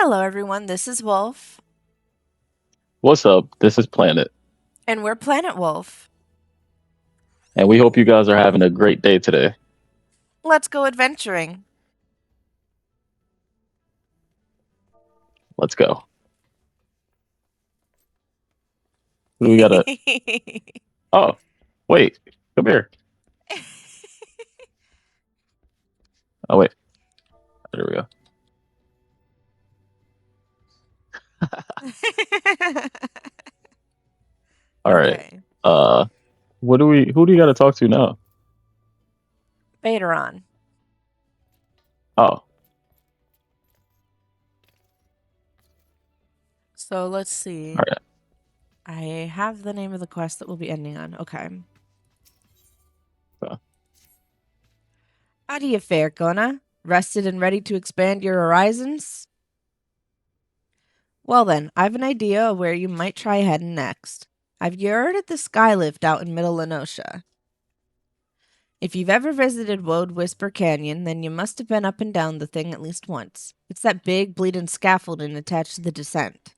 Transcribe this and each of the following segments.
Hello, everyone. This is Wolf, What's up? This is Planet, and we're Planet Wolf. and we hope you guys are having a great day today. Let's go adventuring. Let's go. We gotta. Oh, wait. Come here. Oh, wait. There we go. All right. Okay. Uh, what do we? Who do you got to talk to now? Bateron. Oh, So let's all see. right. I have the name of the quest that we'll be ending on. Okay. So, How do you fare, Kona? Rested and ready to expand your horizons? Well then, I've an idea of where you might try heading next. I've heard at the Skylift out in Middle Lenosha. If you've ever visited Woad Whisper Canyon, then you must have been up and down the thing at least once. It's that big, bleeding scaffolding attached to the descent.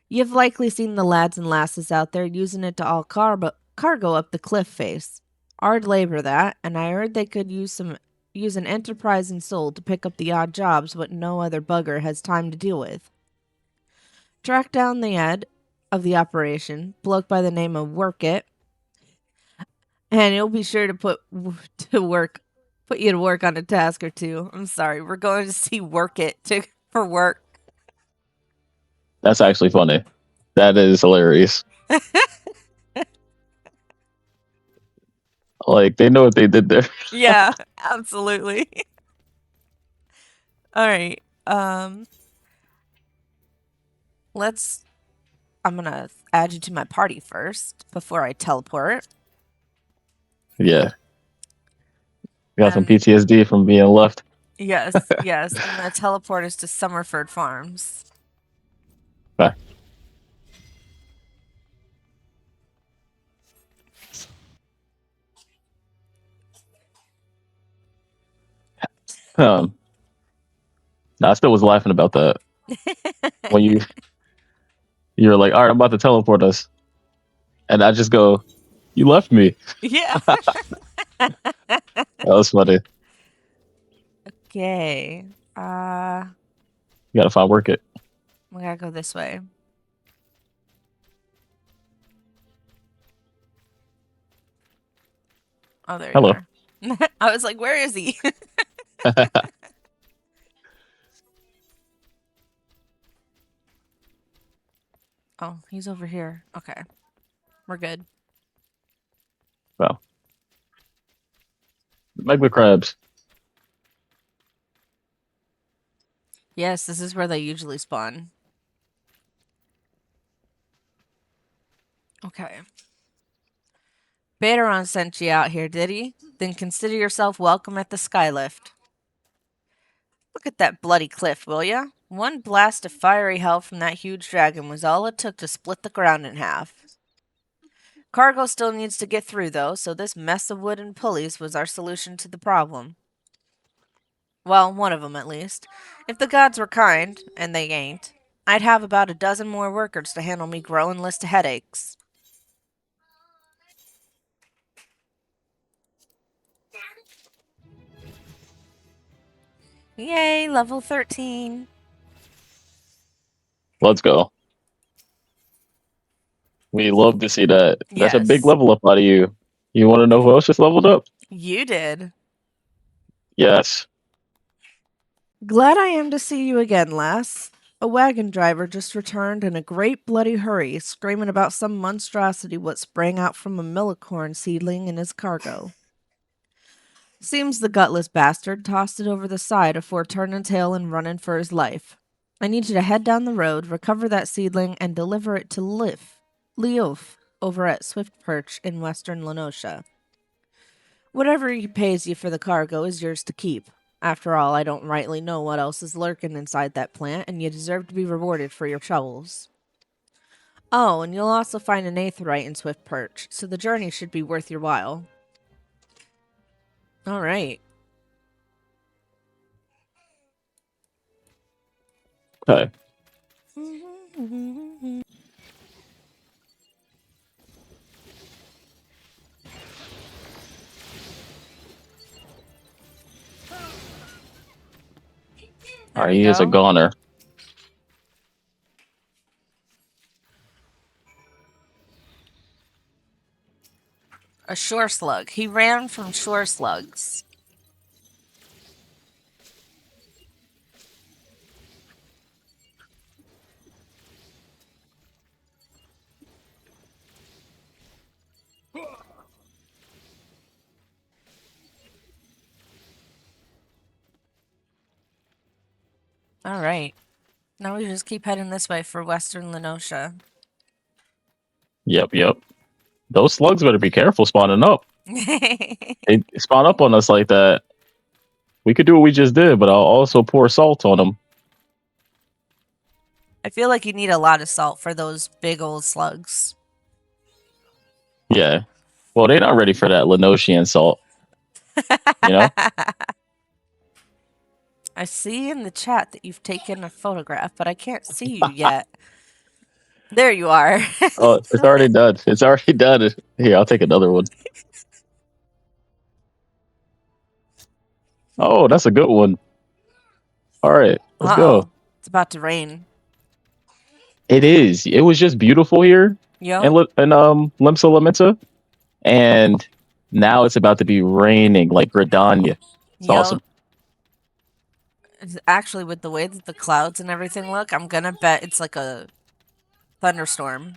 You've likely seen the lads and lasses out there using it to haul cargo up the cliff face. Hard labor that, and I heard they could use an enterprising soul to pick up the odd jobs what no other bugger has time to deal with. Track down the head of the operation, bloke by the name of Work It, and he'll be sure to put you to work on a task or two. I'm sorry, we're going to see Work It for work. that's actually funny. That is hilarious. Like they know what they did there. Yeah, absolutely. All right. Let's. I'm gonna add you to my party first before I teleport. Yeah, got some And PTSD from being left. yes, yes, I'm gonna teleport us to Summerford Farms. Okay. Um, I still was laughing about that when you're like, all right, I'm about to teleport us, and I just go, you left me. Yeah. That was funny. Okay. Uh, You gotta find work it. we gotta go this way. Oh, there you Hello. are. I was like, where is he? Oh, he's over here. Okay, we're good. Well, magma crabs. Yes, this is where they usually spawn. Okay. Bateron sent you out here, did he? Then consider yourself welcome at the Skylift. Look at that bloody cliff, will ya? One blast of fiery hell from that huge dragon was all it took to split the ground in half. Cargo still needs to get through, though, so this mess of wood and pulleys was our solution to the problem. Well, one of 'em at least. If the gods were kind, and they ain't, I'd have about a dozen more workers to handle me growing list of headaches. Yay, level 13. Let's go. We love to see that. That's a big Yes, level up out of you. You want to know who else just leveled up? you did. Yes. Glad I am to see you again, lass. A wagon driver just returned in a great bloody hurry, screaming about some monstrosity what sprang out from a millicorn seedling in his cargo. Seems the gutless bastard tossed it over the side afore turning tail and running for his life. I need you to head down the road, recover that seedling, and deliver it to Leof, over at Swift Perch in western Lenosha. Whatever he pays you for the cargo is yours to keep. After all, I don't rightly know what else is lurking inside that plant, and you deserve to be rewarded for your troubles. Oh, and you'll also find an aetheryte in Swift Perch, so the journey should be worth your while. All right. Okay. There All right, we he is a go. goner. A shore slug. He ran from shore slugs. All right. Now we just keep heading this way for Western Lenosha. Yep. Those slugs better be careful spawning up. They spawn up on us like that. We could do what we just did, but I'll also pour salt on them. I feel like you need a lot of salt for those big old slugs. Yeah. Well, they're not ready for that Lenosian salt. You know? I see in the chat that you've taken a photograph, but I can't see you yet. There you are. Oh, it's already done. It's already done. Here, I'll take another one. Oh, that's a good one. All right, let's go. It's about to rain. It is. It was just beautiful here Yo. in Limsa Lamenta, and now it's about to be raining like Gridania. It's awesome. Actually, with the way that the clouds and everything look, I'm gonna bet it's like a thunderstorm.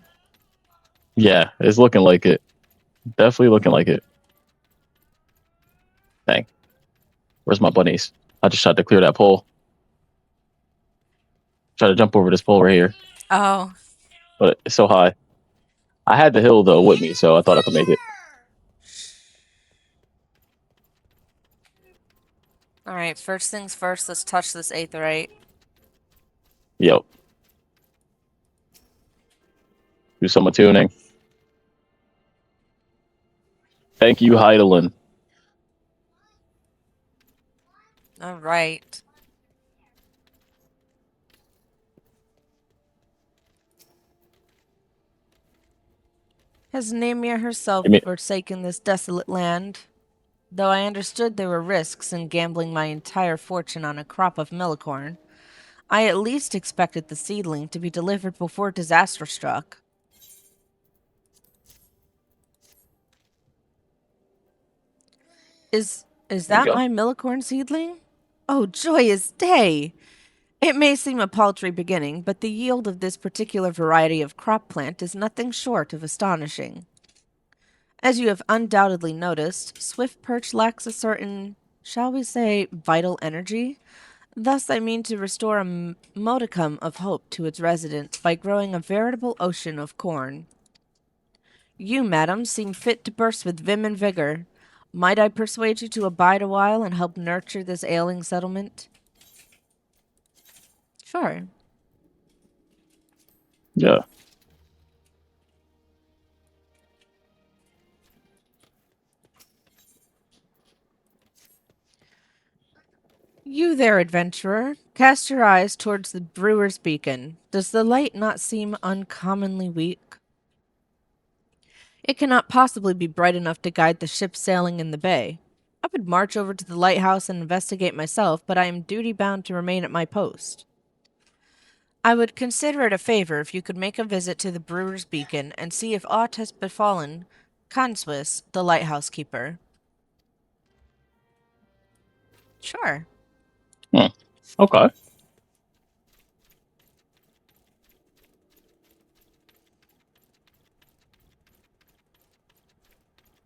Yeah, it's looking like it. Definitely looking like it. Dang. Where's my bunnies? I just tried to clear that pole. Try to jump over this pole right here. Oh. But it's so high. I had the hill, though, with me, so I thought I could make it. Alright, first things first, let's touch this aetheryte. Yep. Do some attuning. Thank you, Heidelin. Alright. Has Namia herself forsaken this desolate land? Though I understood there were risks in gambling my entire fortune on a crop of millicorn, I at least expected the seedling to be delivered before disaster struck. Is that my millicorn seedling? Oh, joyous day! It may seem a paltry beginning, but the yield of this particular variety of crop plant is nothing short of astonishing. As you have undoubtedly noticed, Swift Perch lacks a certain, shall we say, vital energy. Thus, I mean to restore a modicum of hope to its residents by growing a veritable ocean of corn. You, madam, seem fit to burst with vim and vigor. Might I persuade you to abide a while and help nurture this ailing settlement? Sure. Yeah. You there, adventurer. Cast your eyes towards the brewer's beacon. Does the light not seem uncommonly weak? It cannot possibly be bright enough to guide the ship sailing in the bay. I would march over to the lighthouse and investigate myself, but I am duty-bound to remain at my post. I would consider it a favor if you could make a visit to the brewer's beacon and see if aught has befallen Conswis, the lighthouse keeper. Sure. Okay.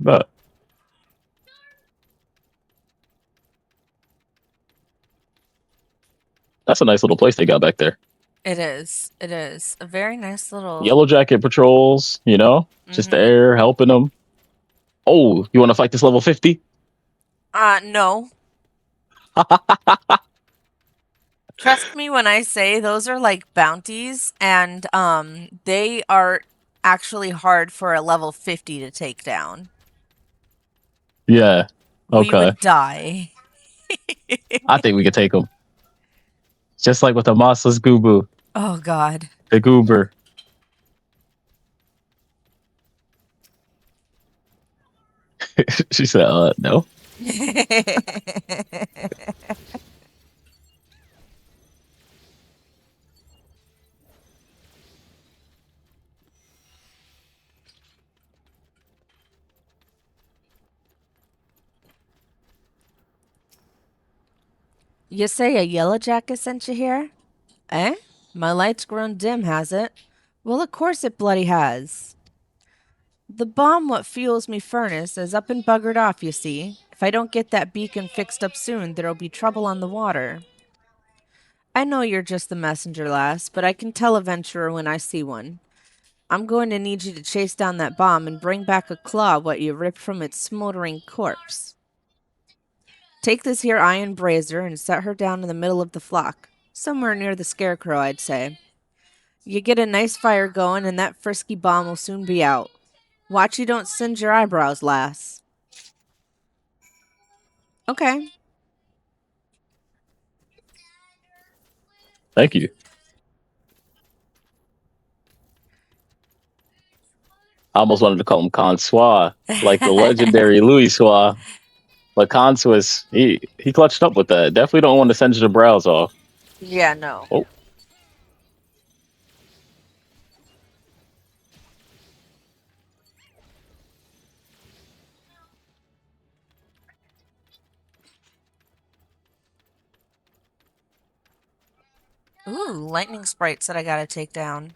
But that's a nice little place they got back there. It is. It is. A very nice little... Yellow Jacket patrols, you know? Just the air helping them. Oh, you want to fight this level 50? No. Trust me when I say those are like bounties, and they are actually hard for a level 50 to take down. Yeah. Okay. We would die. I think we could take them. Just like with the mossless Goober. Oh, God. The Goober. She said, no. You say a yellow jacket sent you here? Eh? My light's grown dim, has it? Well, of course it bloody has. The bomb what fuels me furnace is up and buggered off, you see. If I don't get that beacon fixed up soon, there'll be trouble on the water. I know you're just the messenger, lass, but I can tell a venturer when I see one. I'm going to need you to chase down that bomb and bring back a claw what you ripped from its smoldering corpse. Take this here iron brazier and set her down in the middle of the flock, somewhere near the scarecrow, I'd say. You get a nice fire going, and that frisky bomb will soon be out. Watch you don't singe your eyebrows, lass. Okay. Thank you. I almost wanted to call him Consoir, like the legendary Louis Soir. But Cons was he clutched up with that. Definitely don't want to singe the brows off. Yeah, no. Oh. Ooh, lightning sprites that I gotta take down.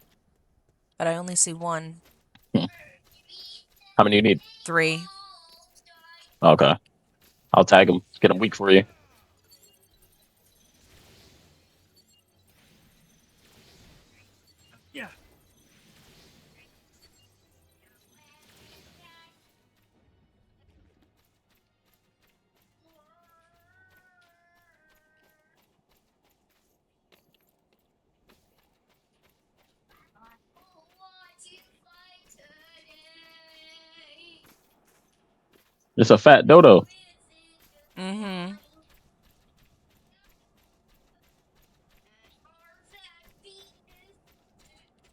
But I only see one. How many you need? 3. Okay. I'll tag him. Get him weak for you. Yeah. Just a fat dodo. Mm-hmm.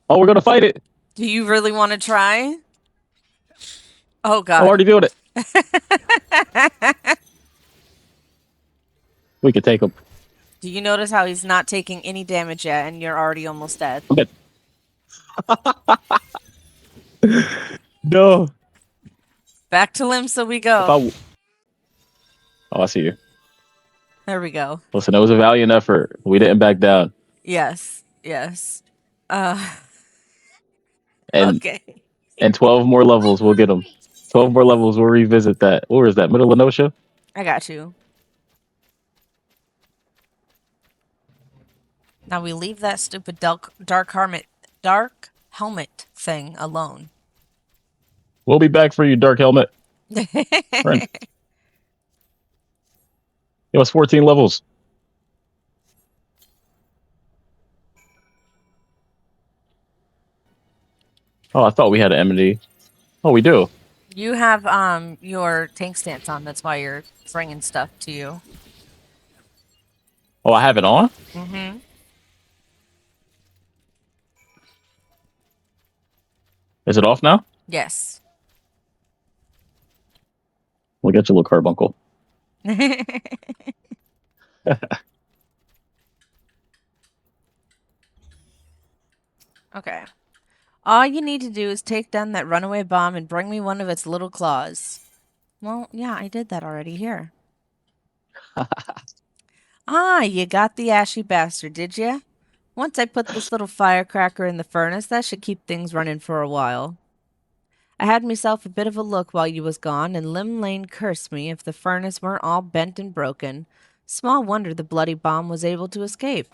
Oh, we're gonna fight it. Do you really want to try? Oh, I'm God. already doing it. We could take him. Do you notice how he's not taking any damage yet, and you're already almost dead? No. Back to Limsa we go. Oh, I see you. There we go. Listen, it was a valiant effort. We didn't back down. Yes. Yes. And Okay. and 12 more levels, we'll get them. 12 more levels, we'll revisit that. Where is that? Middle of Nosha? I got you. Now we leave that stupid dark helmet thing alone. We'll be back for you, Dark Helmet. Friend. It was 14 levels. Oh, I thought we had an M&D. Oh, we do. You have your tank stance on. That's why you're bringing stuff to you. Oh, I have it on? Mm-hmm. Is it off now? Yes. We'll get you a little carbuncle. Okay. All you need to do is take down that runaway bomb and bring me one of its little claws. Well, yeah, I did that already here. Ah, you got the ashy bastard, did ya? Once I put this little firecracker in the furnace, that should keep things running for a while. I had myself a bit of a look while you was gone, and Lim Lane cursed me if the furnace weren't all bent and broken. Small wonder the bloody bomb was able to escape.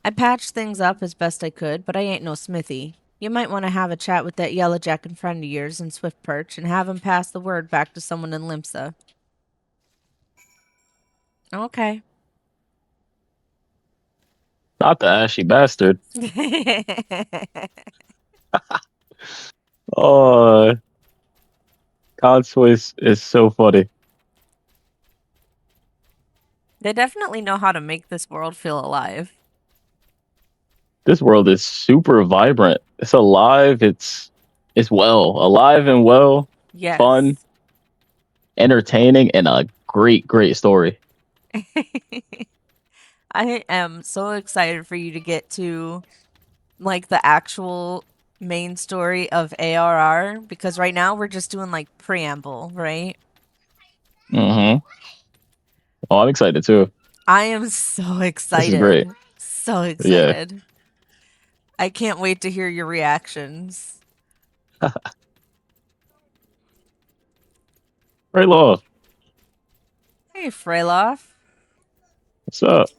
I patched things up as best I could, but I ain't no smithy. You might want to have a chat with that yellow jacket friend of yours in Swift Perch and have him pass the word back to someone in Limsa. Okay. Not the ashy bastard. Oh, Consoy is so funny. They definitely know how to make this world feel alive. This world is super vibrant. It's alive. It's alive and well, fun, Yes. entertaining, and a great story. I am so excited for you to get to like the actual main story of ARR because right now we're just doing like preamble, right? Hmm. Oh, I'm excited too. I am so This is great. excited. So Yeah. excited. I can't wait to hear your reactions. Right, love. Hey, Freyloff. What's up?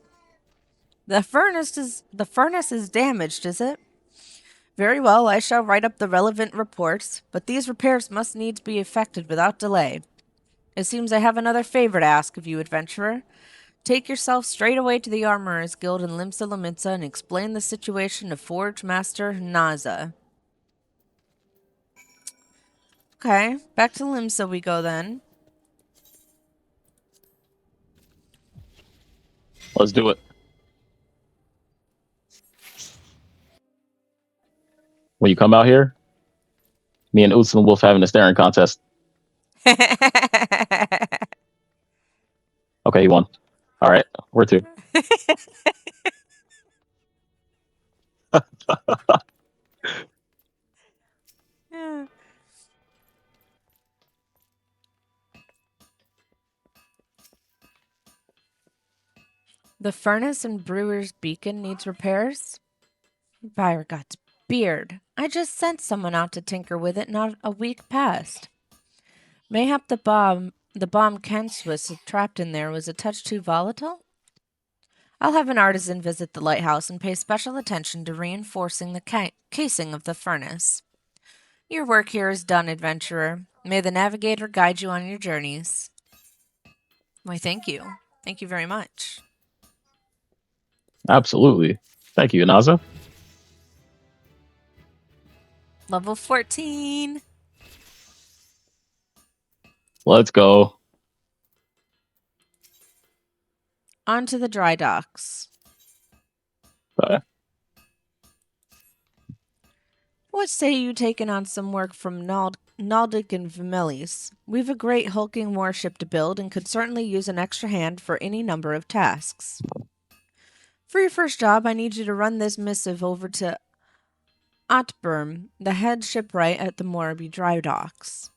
The furnace is damaged, is it? Very well, I shall write up the relevant reports, but these repairs must needs be effected without delay. It seems I have another favor to ask of you, adventurer. Take yourself straight away to the Armorers Guild in Limsa Lominsa and explain the situation to Forge Master Naza. Okay, back to Limsa we go then. Let's do it. When you come out here, me and Utz and Wolf having a staring contest. Okay, he won. All right, where to? Yeah. The furnace in Brewer's Beacon needs repairs? Beauregard's beard. I just sent someone out to tinker with it not a week past. Mayhap the bomb Kenswis had trapped in there was a touch too volatile? I'll have an artisan visit the lighthouse and pay special attention to reinforcing the casing of the furnace. Your work here is done, adventurer. May the navigator guide you on your journeys. Why, thank you. Thank you very much. Absolutely. Thank you, Naza. Level 14. Let's go. On to the dry docks. Okay. What say you taking on some work from Naldic and Vimelis? We've a great hulking warship to build and could certainly use an extra hand for any number of tasks. For your first job, I need you to run this missive over to Otberm, the head shipwright at the Moraby dry docks.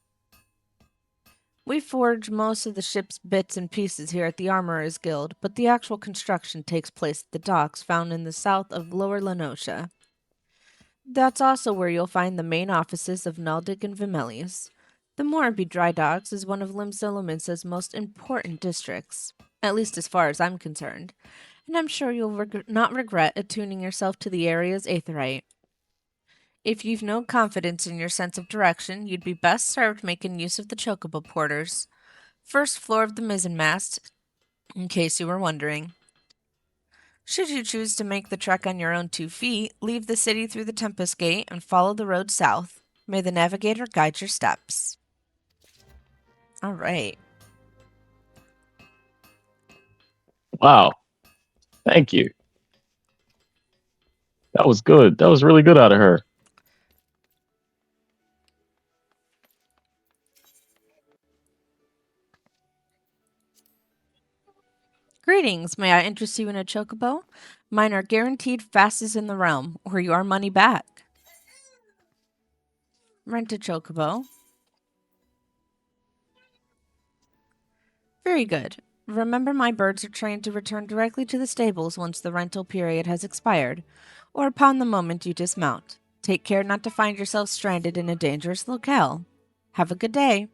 We forge most of the ship's bits and pieces here at the Armorers Guild, but the actual construction takes place at the docks found in the south of Lower Lenosha. That's also where you'll find the main offices of Naldic and Vimelis. The Moraby Dry Docks is one of Limsa Lominsa's most important districts, at least as far as I'm concerned, and I'm sure you'll not regret attuning yourself to the area's aetheryte. If you've no confidence in your sense of direction, you'd be best served making use of the chocobo porters. First floor of the mizzenmast, in case you were wondering. Should you choose to make the trek on your own 2 feet, leave the city through the Tempest Gate and follow the road south. May the navigator guide your steps. All right. Wow. Thank you. That was good. That was really good out of her. Greetings. May I interest you in a chocobo? Mine are guaranteed fastest in the realm, or your money back. Rent a chocobo. Very good. Remember, my birds are trained to return directly to the stables once the rental period has expired, or upon the moment you dismount. Take care not to find yourself stranded in a dangerous locale. Have a good day.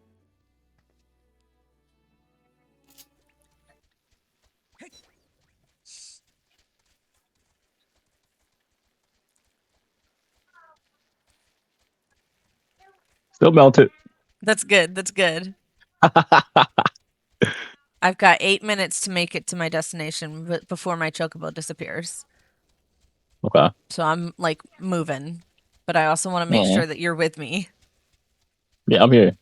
Still melted. That's good. That's good. I've got 8 minutes to make it to my destination before my chocobo disappears. Okay. So I'm like moving, but I also want to make Mhm. sure that you're with me. Yeah, I'm here.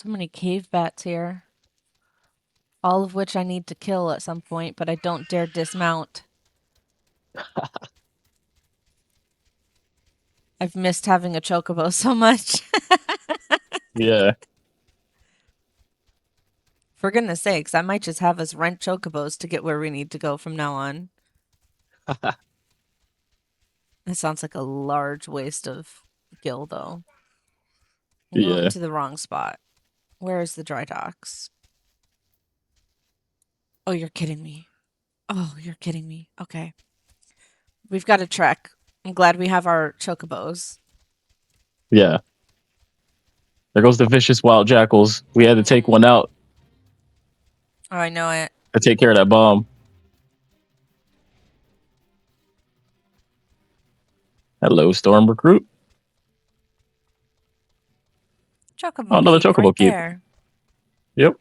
So many cave bats here. All of which I need to kill at some point, but I don't dare dismount. I've missed having a chocobo so much. Yeah. For goodness sakes, I might just have us rent chocobos to get where we need to go from now on. That sounds like a large waste of gil, though. I'm going to the wrong spot. Where is the dry docks? Oh, you're kidding me. Oh, you're kidding me. Okay. We've got to trek. I'm glad we have our chocobos. Yeah. There goes the vicious wild jackals. We had to take one out Oh, I know it. to take care of that bomb. Hello, Storm Recruit. Chocobo Oh, another keep chocobo right keep. there. Yep.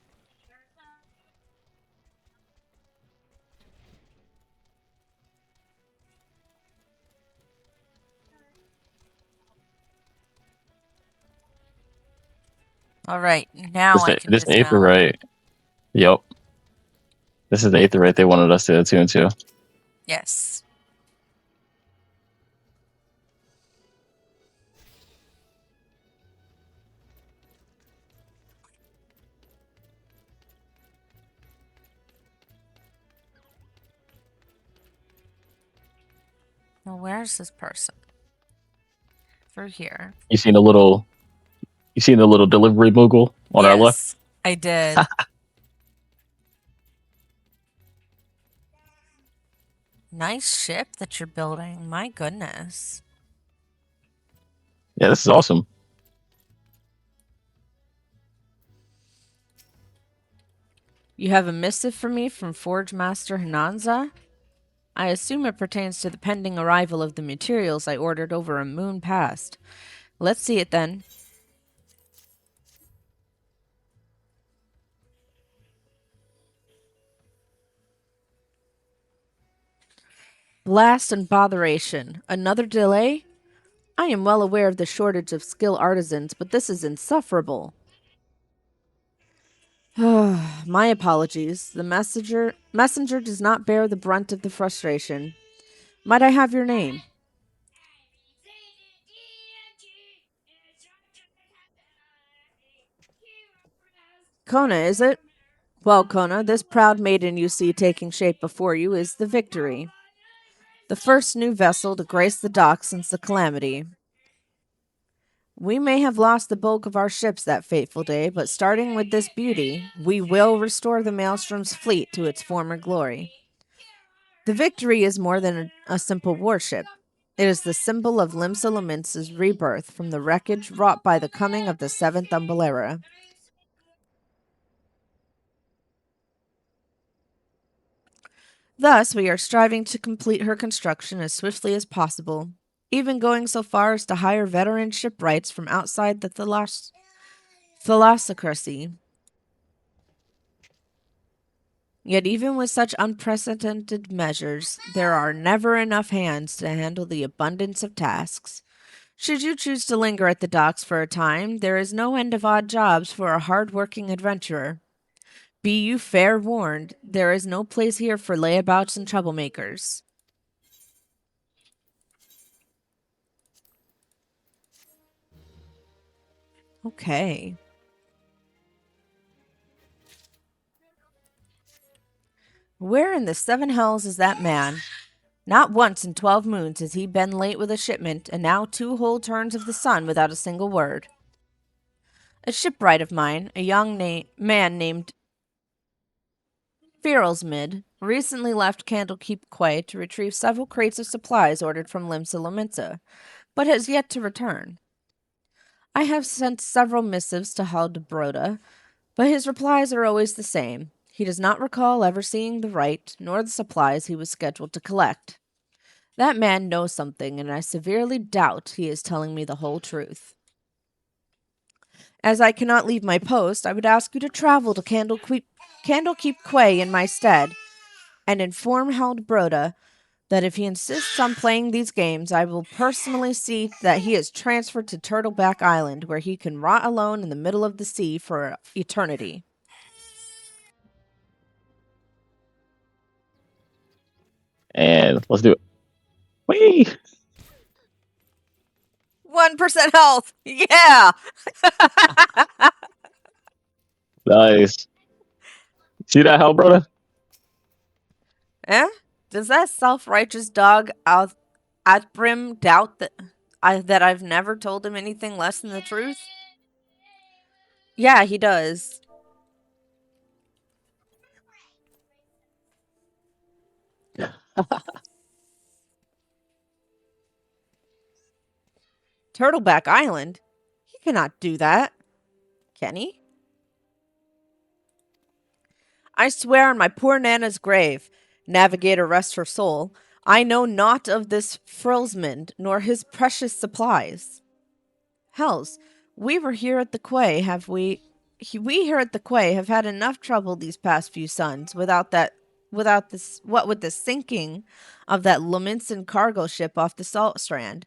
All right, now I can This dismount. aetheryte. Yep. This is the aetheryte they wanted us to attune to. Yes. Now, where's this person? Through here. You seen the little delivery Moogle on our left? Yes, I did. Nice ship that you're building. My goodness. Yeah, this is awesome. You have a missive for me from Forge Master Hinanza? I assume it pertains to the pending arrival of the materials I ordered over a moon past. Let's see it then. Blast and botheration. Another delay? I am well aware of the shortage of skilled artisans, but this is insufferable. My apologies. The messenger does not bear the brunt of the frustration. Might I have your name? Kona, is it? Well, Kona, this proud maiden you see taking shape before you is the Victory. The first new vessel to grace the docks since the calamity. We may have lost the bulk of our ships that fateful day, but starting with this beauty, we will restore the Maelstrom's fleet to its former glory. The Victory is more than a simple warship. It is the symbol of Limsa Lominsa's rebirth from the wreckage wrought by the coming of the Seventh Umbellera. Thus, we are striving to complete her construction as swiftly as possible, even going so far as to hire veteran shipwrights from outside the thalassocracy. Yet even with such unprecedented measures, there are never enough hands to handle the abundance of tasks. Should you choose to linger at the docks for a time, there is no end of odd jobs for a hard-working adventurer. Be you fair warned, there is no place here for layabouts and troublemakers. Okay. Where in the seven hells is that man? Not once in 12 moons has he been late with a shipment, and now 2 whole turns of the sun without a single word. A shipwright of mine, a young man named Feralsmid, recently left Candlekeep Quay to retrieve several crates of supplies ordered from Limsa Lominsa, but has yet to return. I have sent several missives to Haldebroda, but his replies are always the same. He does not recall ever seeing the right, nor the supplies he was scheduled to collect. That man knows something, and I severely doubt he is telling me the whole truth. As I cannot leave my post, I would ask you to travel to Candlekeep Quay in my stead, and inform Haldebroda that if he insists on playing these games, I will personally see that he is transferred to Turtleback Island, where he can rot alone in the middle of the sea for eternity. And let's do it. Whee! 1% health! Yeah! Nice. See that hell, brother? Eh? Does that self-righteous dog Athbrim doubt that I've never told him anything less than the truth? Yeah, he does. Turtleback Island? He cannot do that. Can he? I swear on my poor Nana's grave, Navigator rest her soul, I know naught of this Frilsmond, nor his precious supplies. Hells, we here at the quay have had enough trouble these past few suns without this, what with the sinking of that Luminson cargo ship off the salt strand.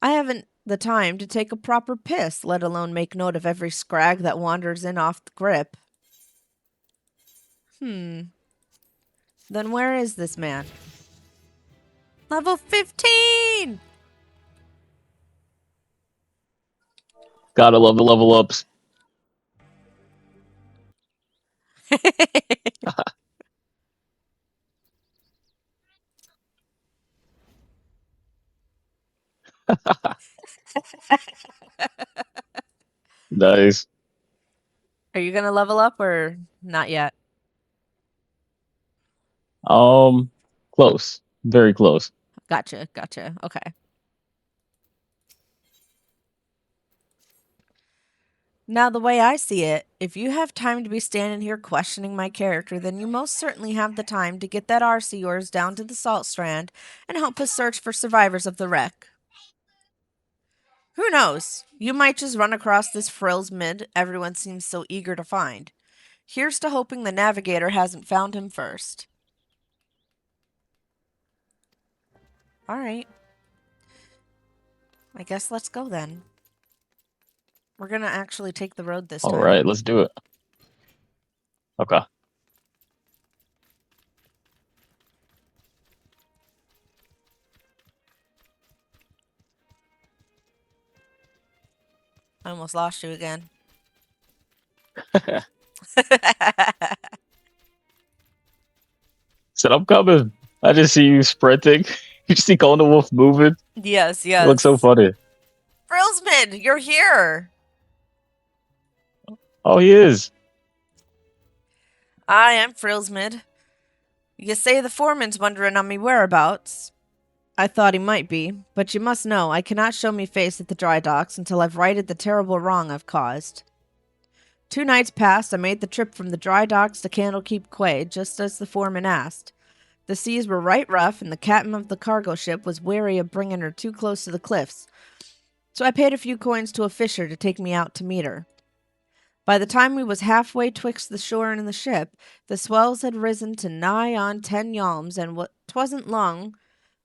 I haven't the time to take a proper piss, let alone make note of every scrag that wanders in off the grip. Then where is this man? Level 15! Gotta love the level ups. Nice. Are you gonna level up or not yet? Close. Very close. Gotcha. Okay. Now, the way I see it, if you have time to be standing here questioning my character, then you most certainly have the time to get that arse of yours down to the salt strand and help us search for survivors of the wreck. Who knows? You might just run across this Frilsmid everyone seems so eager to find. Here's to hoping the Navigator hasn't found him first. Alright. I guess let's go then. We're gonna actually take the road this time. Alright, let's do it. Okay. I almost lost you again. Said I'm coming. I just see you sprinting. You see Conan the Wolf moving. Yes. It looks so funny. Frilsmid, you're here. Oh, he is. I am Frilsmid. You say the foreman's wondering on me whereabouts. I thought he might be, but you must know I cannot show me face at the dry docks until I've righted the terrible wrong I've caused. 2 nights past, I made the trip from the dry docks to Candlekeep Quay, just as the foreman asked. The seas were right rough, and the captain of the cargo ship was wary of bringing her too close to the cliffs, so I paid a few coins to a fisher to take me out to meet her. By the time we was halfway twixt the shore and the ship, the swells had risen to nigh on 10 yalms, and 'twasn't long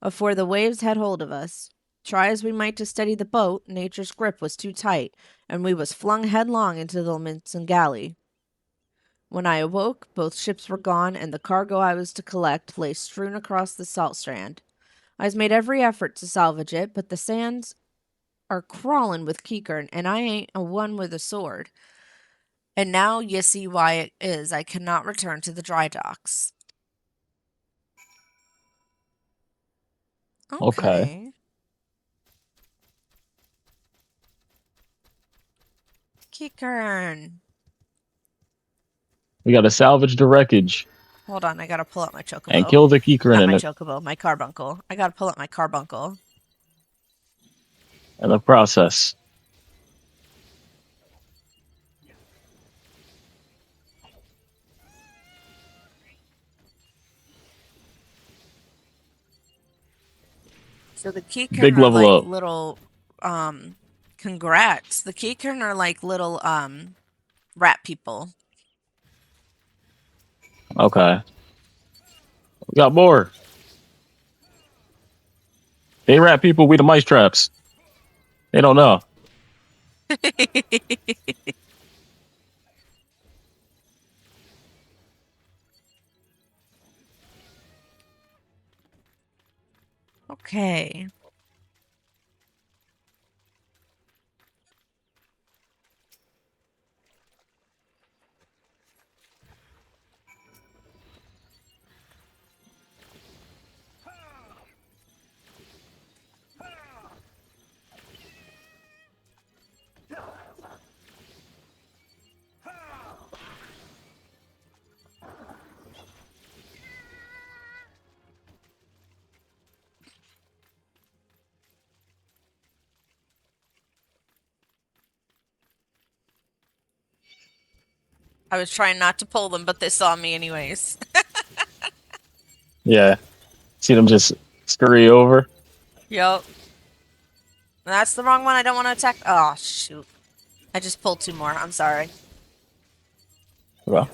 afore the waves had hold of us. Try as we might to steady the boat, nature's grip was too tight, and we was flung headlong into the Luminson galley. When I awoke, both ships were gone, and the cargo I was to collect lay strewn across the salt strand. I's made every effort to salvage it, but the sands are crawling with Keekern, and I ain't a one with a sword. And now ye see why it is I cannot return to the dry docks. Okay. Keekern. We gotta salvage the wreckage. Hold on, I gotta pull up my chocobo. And kill the Keekern Not in my it. chocobo, my carbuncle. I gotta pull up my carbuncle. In the process. So the Keekern Big are level like up. little, congrats. The Keekern are like little, rat people. Okay. We got more. They rat people, we the mice traps. They don't know. Okay. I was trying not to pull them, but they saw me anyways. Yeah. See them just scurry over. Yup. That's the wrong one. I don't want to attack. Oh, shoot. I just pulled two more. I'm sorry. Well,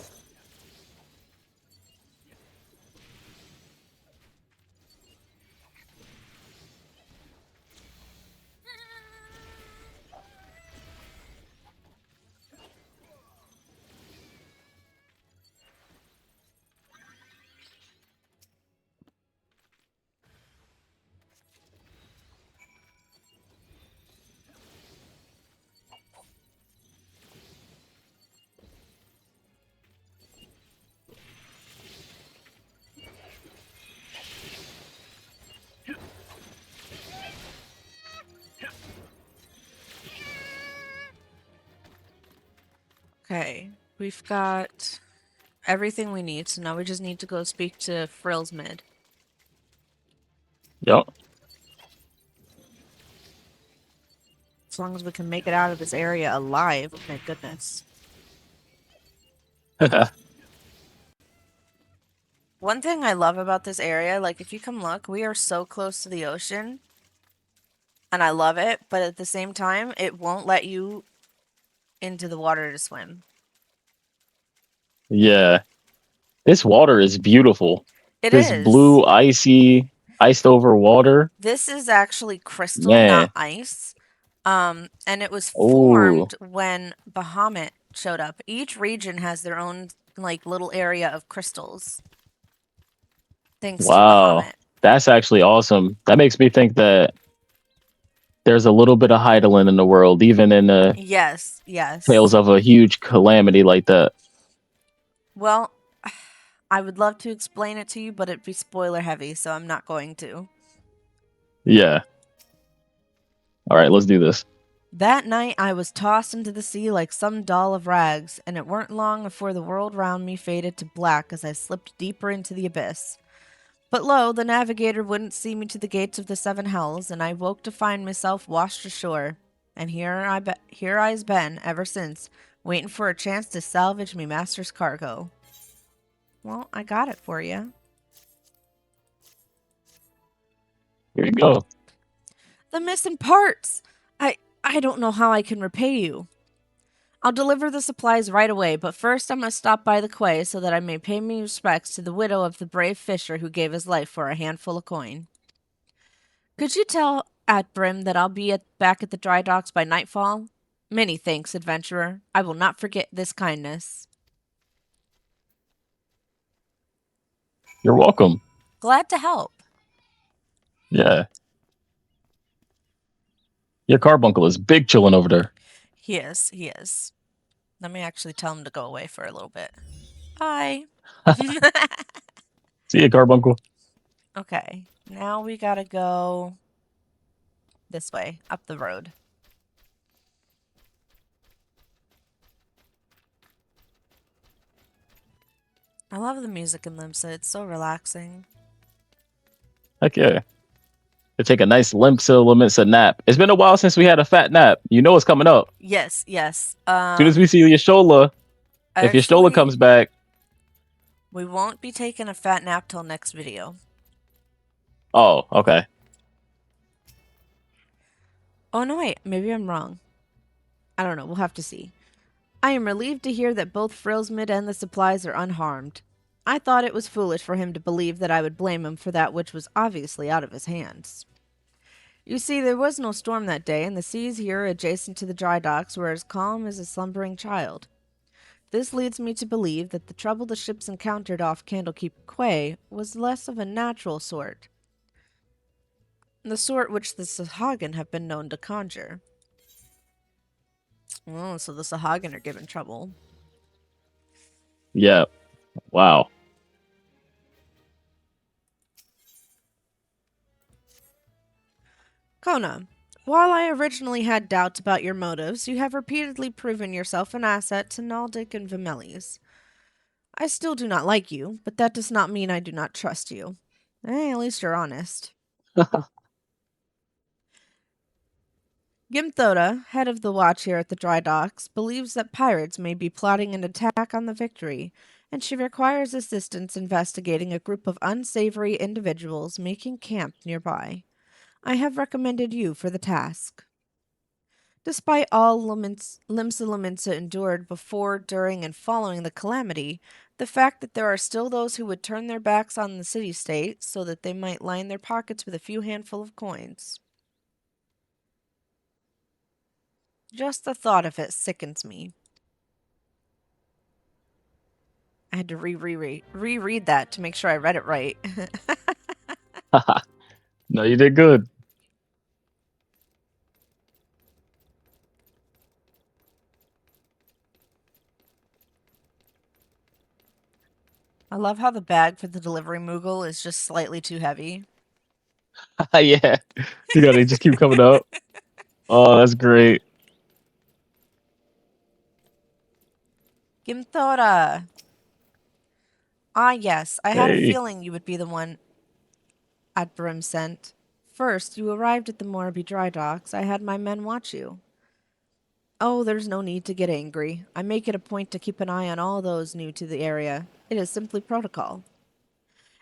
Okay. We've got everything we need, so now we just need to go speak to Frill's mid. yep. As long as we can make it out of this area alive. Oh my goodness. One thing I love about this area, like if you come look, we are so close to the ocean. And I love it, but at the same time, it won't let you into the water to swim. Yeah. This water is beautiful. It This is. blue, icy, iced over water. This is actually crystal, Man. not ice. And it was Ooh. formed when Bahamut showed up. Each region has their own like little area of crystals. Thanks to Wow. Bahamut. That's actually awesome. That makes me think that there's a little bit of Hydaelyn in the world, even in the Yes, yes. tales of a huge calamity like that. Well, I would love to explain it to you, but it'd be spoiler heavy, so I'm not going to. Yeah. All right, let's do this. That night I was tossed into the sea like some doll of rags, and it weren't long before the world round me faded to black as I slipped deeper into the abyss. But lo, the navigator wouldn't see me to the gates of the seven hells, and I woke to find myself washed ashore. And here I's been ever since, waiting for a chance to salvage me master's cargo. Well, I got it for you. Here you go. The missing parts! I don't know how I can repay you. I'll deliver the supplies right away, but first I must stop by the quay so that I may pay my respects to the widow of the brave fisher who gave his life for a handful of coin. Could you tell Atbrim that I'll be back at the dry docks by nightfall? Many thanks, adventurer. I will not forget this kindness. You're welcome. Glad to help. Yeah. Your carbuncle is big chilling over there. He is. Let me actually tell him to go away for a little bit. Bye. See you, carbuncle. Okay, now we gotta go this way, up the road. I love the music in Limsa. It's so relaxing. Heck yeah. To take a nice Limsa nap. It's been a while since we had a fat nap. You know what's coming up. Yes. As soon as we see Y'shtola, if Y'shtola comes back. We won't be taking a fat nap till next video. Oh, okay. Oh, no, wait. Maybe I'm wrong. I don't know. We'll have to see. I am relieved to hear that both Frillsmid and the supplies are unharmed. I thought it was foolish for him to believe that I would blame him for that which was obviously out of his hands. You see, there was no storm that day, and the seas here adjacent to the dry docks were as calm as a slumbering child. This leads me to believe that the trouble the ships encountered off Candlekeep Quay was less of a natural sort, the sort which the Sahagin have been known to conjure. Oh, so the Sahagin are given trouble. Yeah. Wow. Kona, while I originally had doubts about your motives, you have repeatedly proven yourself an asset to Naldic and Vimelis. I still do not like you, but that does not mean I do not trust you. At least you're honest. Gimthoda, head of the watch here at the dry docks, believes that pirates may be plotting an attack on the Victory, and she requires assistance investigating a group of unsavory individuals making camp nearby. I have recommended you for the task. Despite all Limsa Lominsa endured before, during, and following the calamity, the fact that there are still those who would turn their backs on the city-state so that they might line their pockets with a few handful of coins. Just the thought of it sickens me. I had to reread that to make sure I read it right. No, you did good. I love how the bag for the delivery Moogle is just slightly too heavy. Yeah. You gotta just keep coming up. Oh, that's great. Gimthora! Ah, yes, I had a Hey. feeling you would be the one Atbrim sent. First, you arrived at the Moraby dry docks. I had my men watch you. Oh, there's no need to get angry. I make it a point to keep an eye on all those new to the area. It is simply protocol.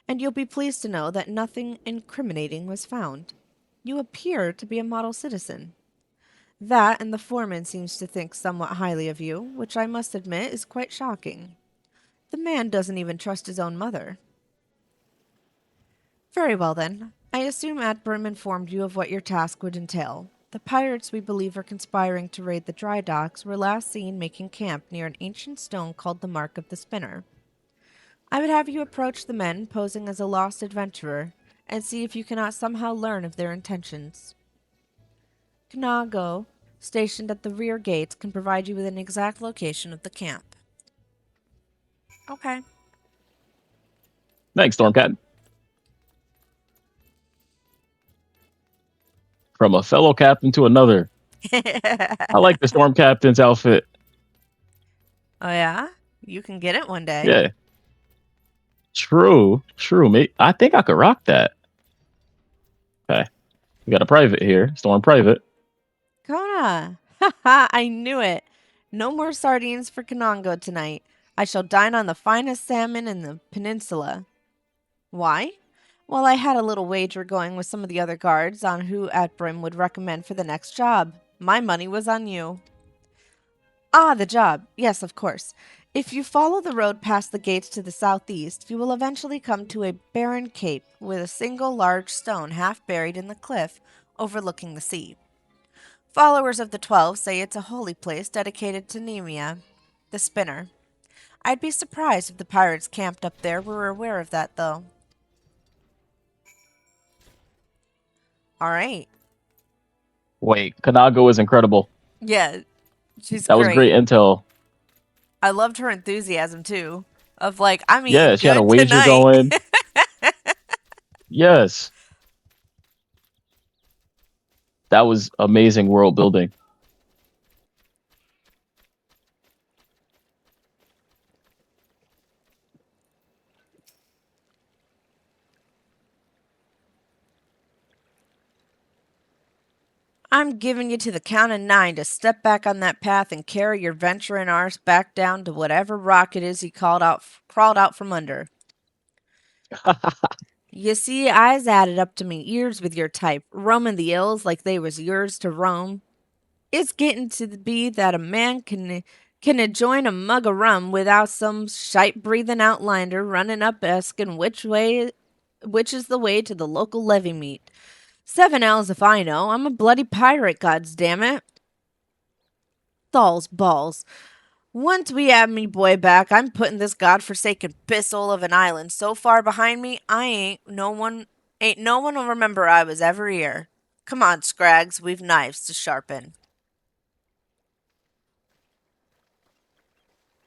And you'll be pleased to know that nothing incriminating was found. You appear to be a model citizen. That and the foreman seems to think somewhat highly of you, which I must admit is quite shocking. The man doesn't even trust his own mother. Very well, then. I assume Atbrim informed you of what your task would entail. The pirates we believe are conspiring to raid the dry docks were last seen making camp near an ancient stone called the Mark of the Spinner. I would have you approach the men posing as a lost adventurer and see if you cannot somehow learn of their intentions. Knago, stationed at the rear gates, can provide you with an exact location of the camp. Okay. Thanks, Stormcat. From a fellow captain to another. I like the Storm Captain's outfit. Oh, yeah? You can get it one day. Yeah. True, mate. I think I could rock that. Okay. We got a private here. Storm Private. Kona! Haha, I knew it. No more sardines for Kanongo tonight. I shall dine on the finest salmon in the peninsula. Why? Well, I had a little wager going with some of the other guards on who Atbrim would recommend for the next job. My money was on you. Ah, the job. Yes, of course. If you follow the road past the gates to the southeast, you will eventually come to a barren cape with a single large stone half buried in the cliff overlooking the sea. Followers of the 12 say it's a holy place dedicated to Nemia, the spinner. I'd be surprised if the pirates camped up there were aware of that, though. All right. Wait, Kanago is incredible. Yeah, she's That was great intel. I loved her enthusiasm, too. Of like, I'm eating Yeah, she had a good wager tonight. going. Yes. That was amazing world building. I'm giving you to the count of 9 to step back on that path and carry your venturing arse back down to whatever rock it is he crawled out from under. You see, I's added up to me ears with your type, roaming the ills like they was yours to roam. It's getting to be that a man can join a mug of rum without some shite-breathing outlander running up asking which is the way to the local levee meet. 7 L's if I know. I'm a bloody pirate, goddamn it. Thal's balls. Once we have me boy back, I'm putting this godforsaken pissole of an island so far behind me, ain't no one will remember I was ever here. Come on, Scrags, we've knives to sharpen.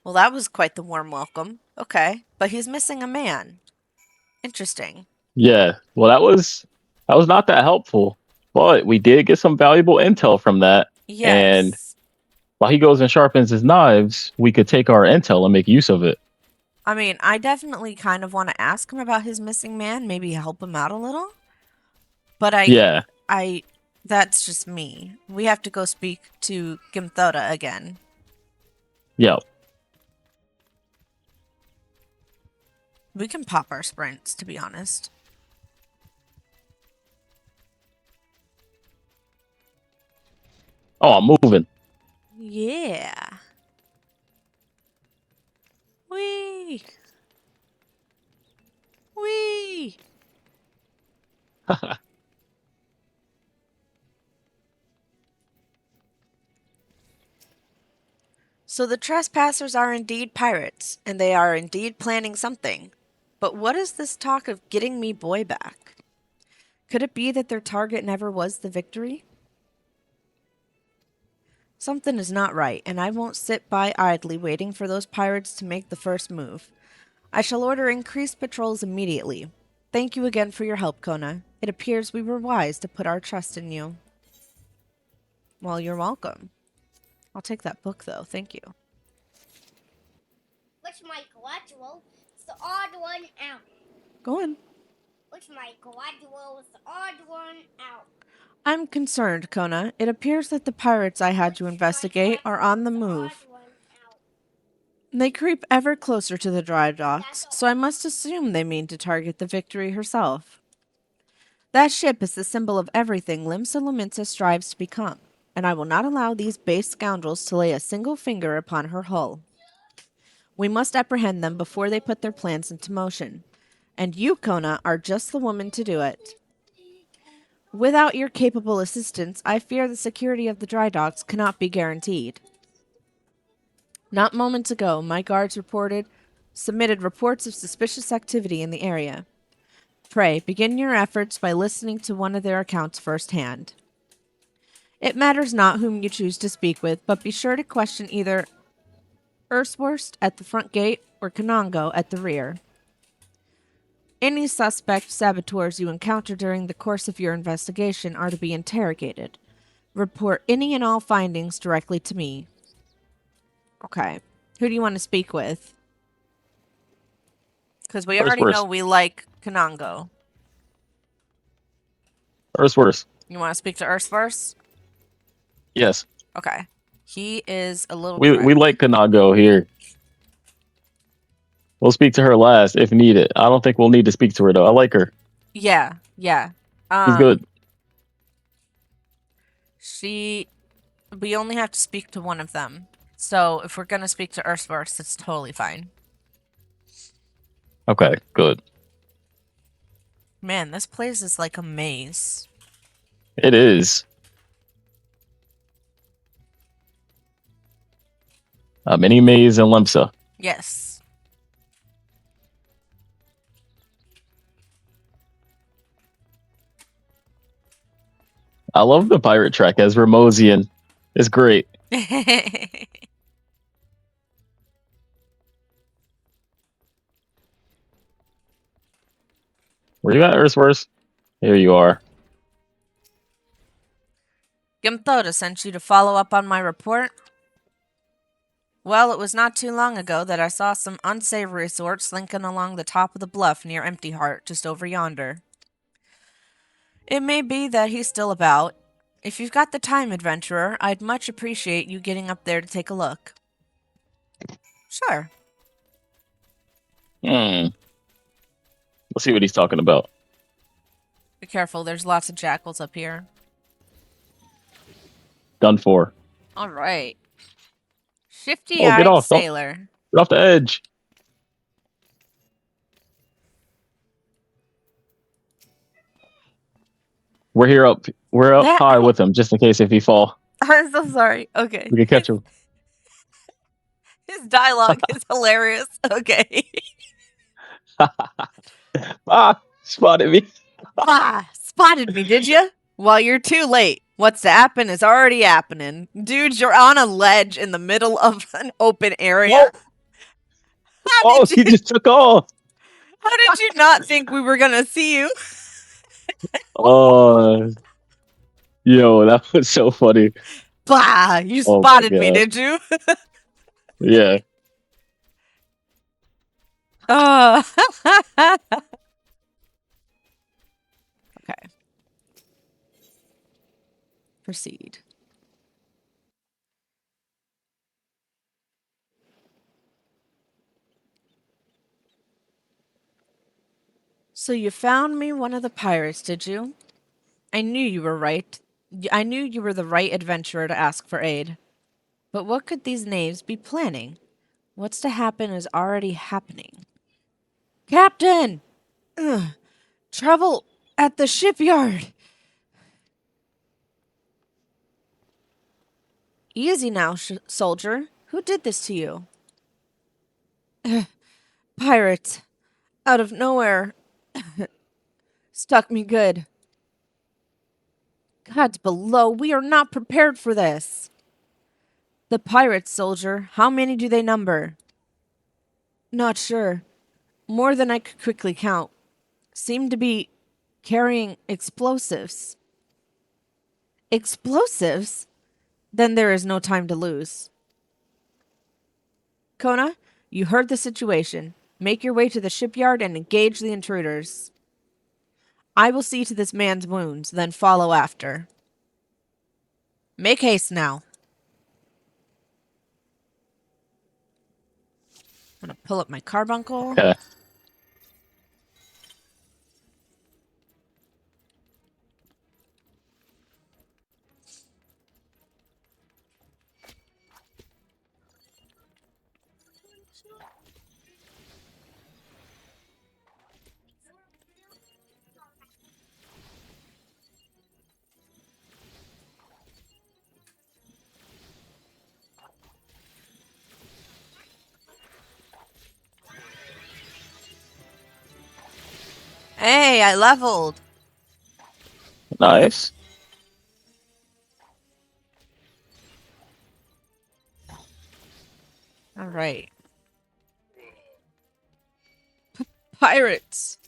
Well, that was quite the warm welcome. Okay, but he's missing a man. Interesting. Yeah. Well, that was not that helpful, but we did get some valuable intel from that. And Yes. while he goes and sharpens his knives, we could take our intel and make use of it. I mean, I definitely kind of want to ask him about his missing man, maybe help him out a little. But Yeah. that's just me. We have to go speak to Gimthoda again. Yeah. We can pop our sprints, to be honest. Oh, I'm moving. Yeah. Wee. Wee. So the trespassers are indeed pirates, and they are indeed planning something. But what is this talk of getting me boy back? Could it be that their target never was the victory? Something is not right, and I won't sit by idly waiting for those pirates to make the first move. I shall order increased patrols immediately. Thank you again for your help, Kona. It appears we were wise to put our trust in you. Well, you're welcome. I'll take that book, though. Thank you. What's my collateral? It's the odd one out. Go on. What's my collateral? It's the odd one out. I'm concerned, Kona. It appears that the pirates I had to investigate are on the move. They creep ever closer to the dry docks, so I must assume they mean to target the Victory herself. That ship is the symbol of everything Limsa Lominsa strives to become, and I will not allow these base scoundrels to lay a single finger upon her hull. We must apprehend them before they put their plans into motion, and you, Kona, are just the woman to do it. Without your capable assistance, I fear the security of the dry docks cannot be guaranteed. Not moments ago, my guards submitted reports of suspicious activity in the area. Pray, begin your efforts by listening to one of their accounts firsthand. It matters not whom you choose to speak with, but be sure to question either Ursworst at the front gate or Kanongo at the rear. Any suspect saboteurs you encounter during the course of your investigation are to be interrogated. Report any and all findings directly to me. Okay. Who do you want to speak with? Because we already know we like Kanongo. Ursworth. You want to speak to Urs first? Yes. Okay. He is a little... We like Kanongo here. We'll speak to her last if needed. I don't think we'll need to speak to her, though. I like her. Yeah. She's good. We only have to speak to one of them. So if we're going to speak to Ursworth, it's totally fine. Okay, good. Man, this place is like a maze. It is. A mini maze in Limsa. Yes. I love the pirate track as Ramosian. It's great. Where you at, Ursworth? Here you are. Gimthoda sent you to follow up on my report? Well, it was not too long ago that I saw some unsavory sort slinking along the top of the bluff near Empty Heart, just over yonder. It may be that he's still about. If you've got the time, adventurer, I'd much appreciate you getting up there to take a look. Sure. Let's see what he's talking about. Be careful, there's lots of jackals up here. Done for. Alright. Shifty-eyed get off, sailor. Get off the edge. We're up high with him, just in case if he fall, I'm so sorry. Okay. we can catch him. His dialogue is hilarious. Okay. Spotted me. Spotted me, did you? Well, you're too late. What's to happen is already happening. Dude, you're on a ledge in the middle of an open area. Oh, he just took off. How did you not think we were gonna see you? Oh, yo, that was so funny. You Oh my spotted me, God. did you? Yeah. Oh. Okay. Proceed. So you found me one of the pirates, did you? I knew you were right. I knew you were the right adventurer to ask for aid. But what could these knaves be planning? What's to happen is already happening. Captain! Ugh. Trouble at the shipyard! Easy now, soldier. Who did this to you? Pirates. Out of nowhere. Stuck me good. Gods below, we are not prepared for this. The pirates, soldier. How many do they number? Not sure. More than I could quickly count. Seem to be carrying explosives. Explosives? Then there is no time to lose. Kona, you heard the situation. Make your way to the shipyard and engage the intruders. I will see to this man's wounds, then follow after. Make haste now. I'm gonna pull up my carbuncle. Okay. Hey, I leveled. Nice. All right. Pirates.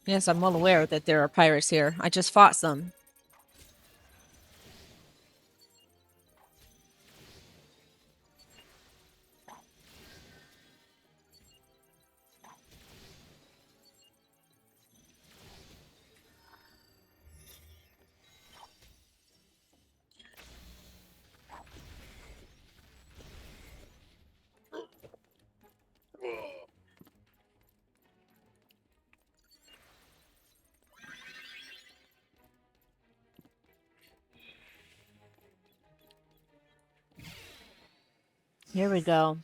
Yes, I'm well aware that there are pirates here. I just fought some. Here we go.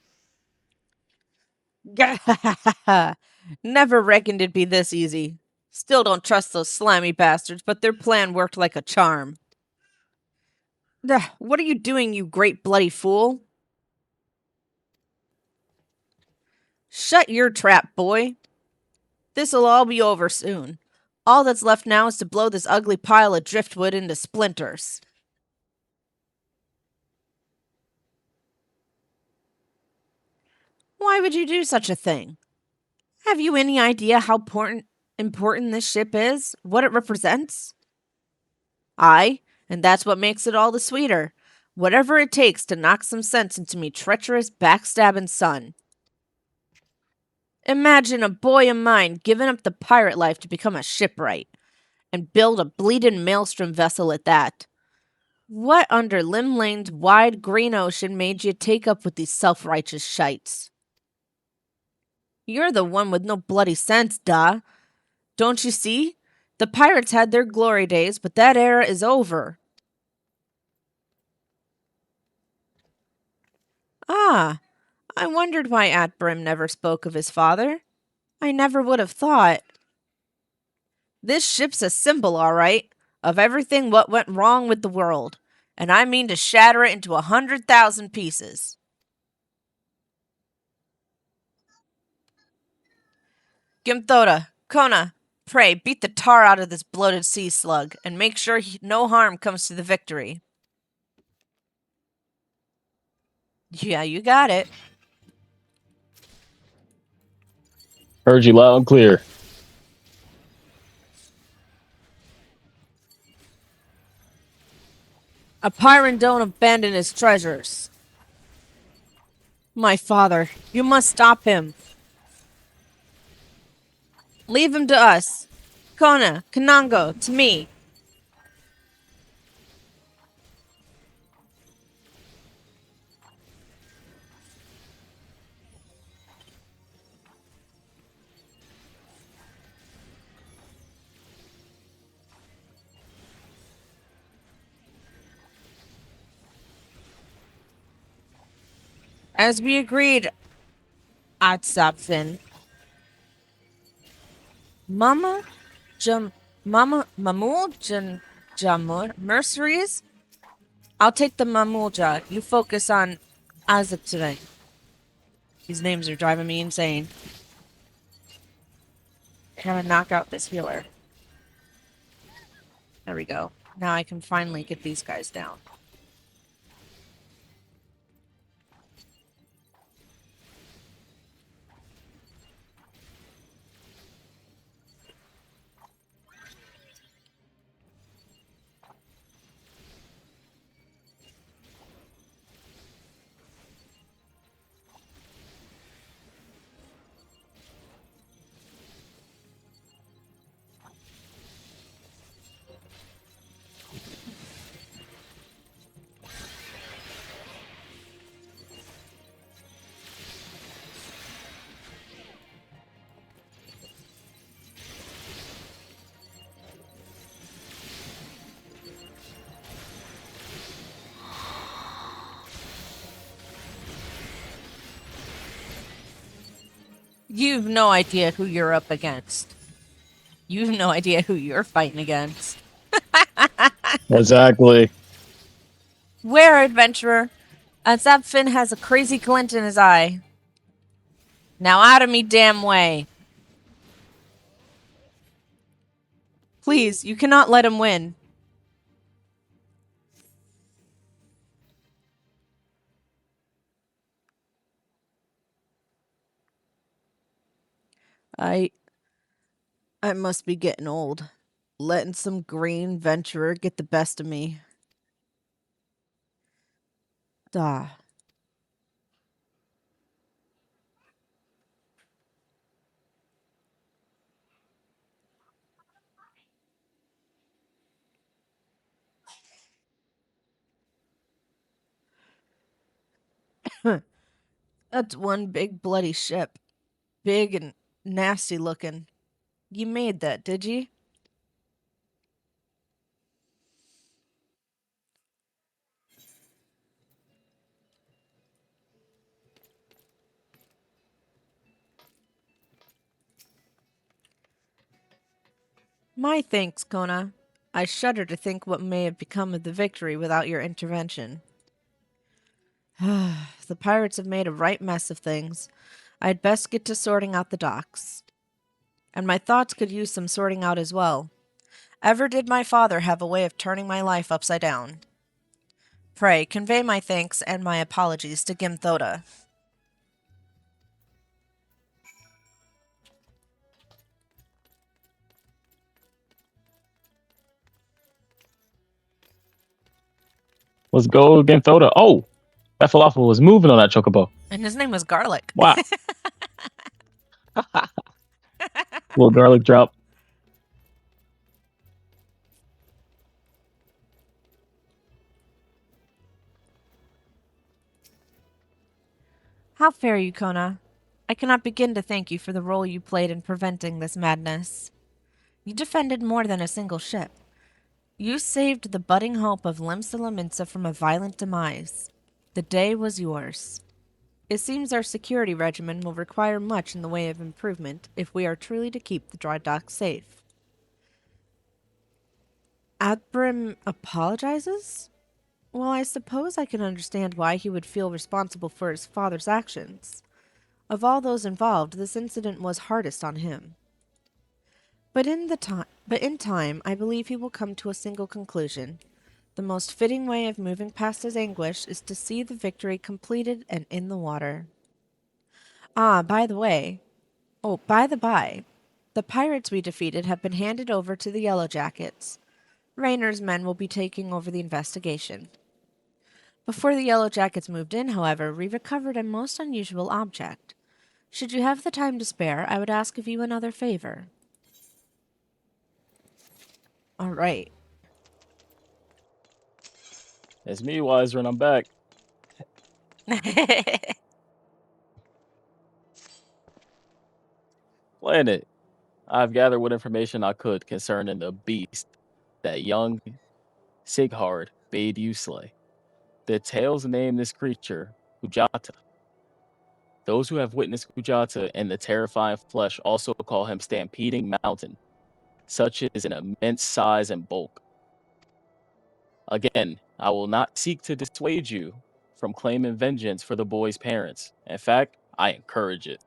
Never reckoned it'd be this easy. Still don't trust those slimy bastards, but their plan worked like a charm. What are you doing, you great bloody fool? Shut your trap, boy. This'll all be over soon. All that's left now is to blow this ugly pile of driftwood into splinters. Why would you do such a thing? Have you any idea how important this ship is? What it represents? Aye, and that's what makes it all the sweeter. Whatever it takes to knock some sense into me treacherous, backstabbing son. Imagine a boy of mine giving up the pirate life to become a shipwright, and build a bleeding maelstrom vessel at that. What under Lim Lane's wide green ocean made you take up with these self-righteous shites? You're the one with no bloody sense, duh. Don't you see? The pirates had their glory days, but that era is over. Ah, I wondered why Atbrim never spoke of his father. I never would have thought. This ship's a symbol, all right, of everything what went wrong with the world, and I mean to shatter it into 100,000 pieces. Gimthoda, Kona, pray beat the tar out of this bloated sea slug, and make sure no harm comes to the Victory. Yeah, you got it. Heard you loud and clear. A pirate don't abandon his treasures. My father, you must stop him. Leave him to us. Kona, Kanango, to me. As we agreed, Atsapfin. Mama, Mamul, Jamur, Mercenaries? I'll take the Mamulja. You focus on Azaptune. These names are driving me insane. Gotta knock out this healer. There we go. Now I can finally get these guys down. You've no idea who you're up against. You've no idea who you're fighting against. Exactly. Where, adventurer? Azapfin has a crazy glint in his eye. Now out of me damn way. Please, you cannot let him win. I must be getting old. Letting some green venturer get the best of me. Duh. That's one big bloody ship. Big and nasty looking. You made that, did you? My thanks, Kona. I shudder to think what may have become of the Victory without your intervention. The pirates have made a right mess of things. I'd best get to sorting out the docks. And my thoughts could use some sorting out as well. Ever did my father have a way of turning my life upside down? Pray, convey my thanks and my apologies to Gimthoda. Let's go against Oda. Oh, that falafel was moving on that chocobo. And his name was Garlic. Wow. Little garlic drop. How fare you, Kona? I cannot begin to thank you for the role you played in preventing this madness. You defended more than a single ship. You saved the budding hope of Limsa Lominsa from a violent demise. The day was yours. It seems our security regimen will require much in the way of improvement if we are truly to keep the dry dock safe. Adbrim apologizes? Well, I suppose I can understand why he would feel responsible for his father's actions. Of all those involved, this incident was hardest on him. But in time, I believe he will come to a single conclusion. The most fitting way of moving past his anguish is to see the victory completed and in the water. Ah, by the way, by the by, the pirates we defeated have been handed over to the Yellow Jackets. Raynor's men will be taking over the investigation. Before the Yellow Jackets moved in, however, we recovered a most unusual object. Should you have the time to spare, I would ask of you another favor. All right. It's me, Wiser, and I'm back. Planet, I've gathered what information I could concerning the beast that young Sighard bade you slay. The tales name this creature Hujata. Those who have witnessed Hujata and the terrifying flesh also call him Stampeding Mountain, such is an immense size and bulk. Again, I will not seek to dissuade you from claiming vengeance for the boy's parents. In fact, I encourage it.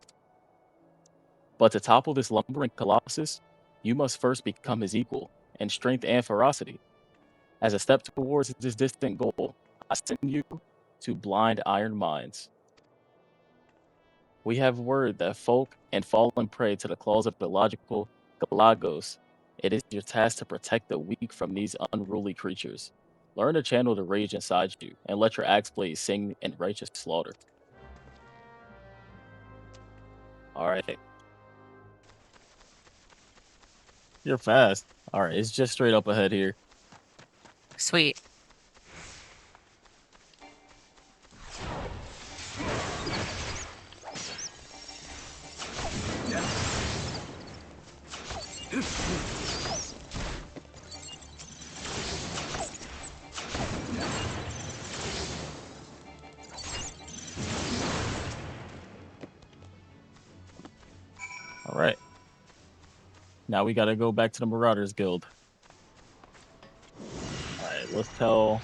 But to topple this lumbering colossus, you must first become his equal in strength and ferocity. As a step towards this distant goal, I send you to Blind Iron Mines. We have word that folk and fallen prey to the claws of the logical Galagos. It is your task to protect the weak from these unruly creatures. Learn to channel the rage inside you, and let your axe blade sing in righteous slaughter. Alright. You're fast. Alright, it's just straight up ahead here. Sweet. Alright. Now we gotta go back to the Marauders Guild. Alright, let's tell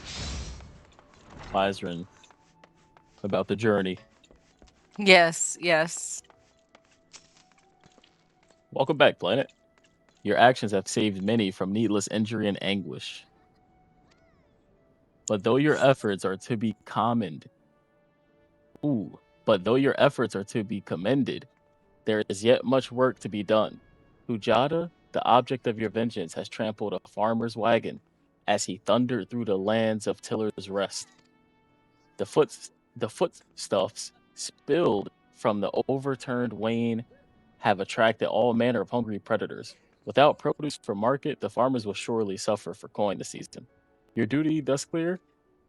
Vizerin about the journey. Yes, yes. Welcome back, Planet. Your actions have saved many from needless injury and anguish. But though your efforts are to be commended, there is yet much work to be done. Hujata, the object of your vengeance, has trampled a farmer's wagon as he thundered through the lands of Tiller's Rest. The footstuffs spilled from the overturned wain have attracted all manner of hungry predators. Without produce for market, the farmers will surely suffer for coin this season. Your duty thus clear,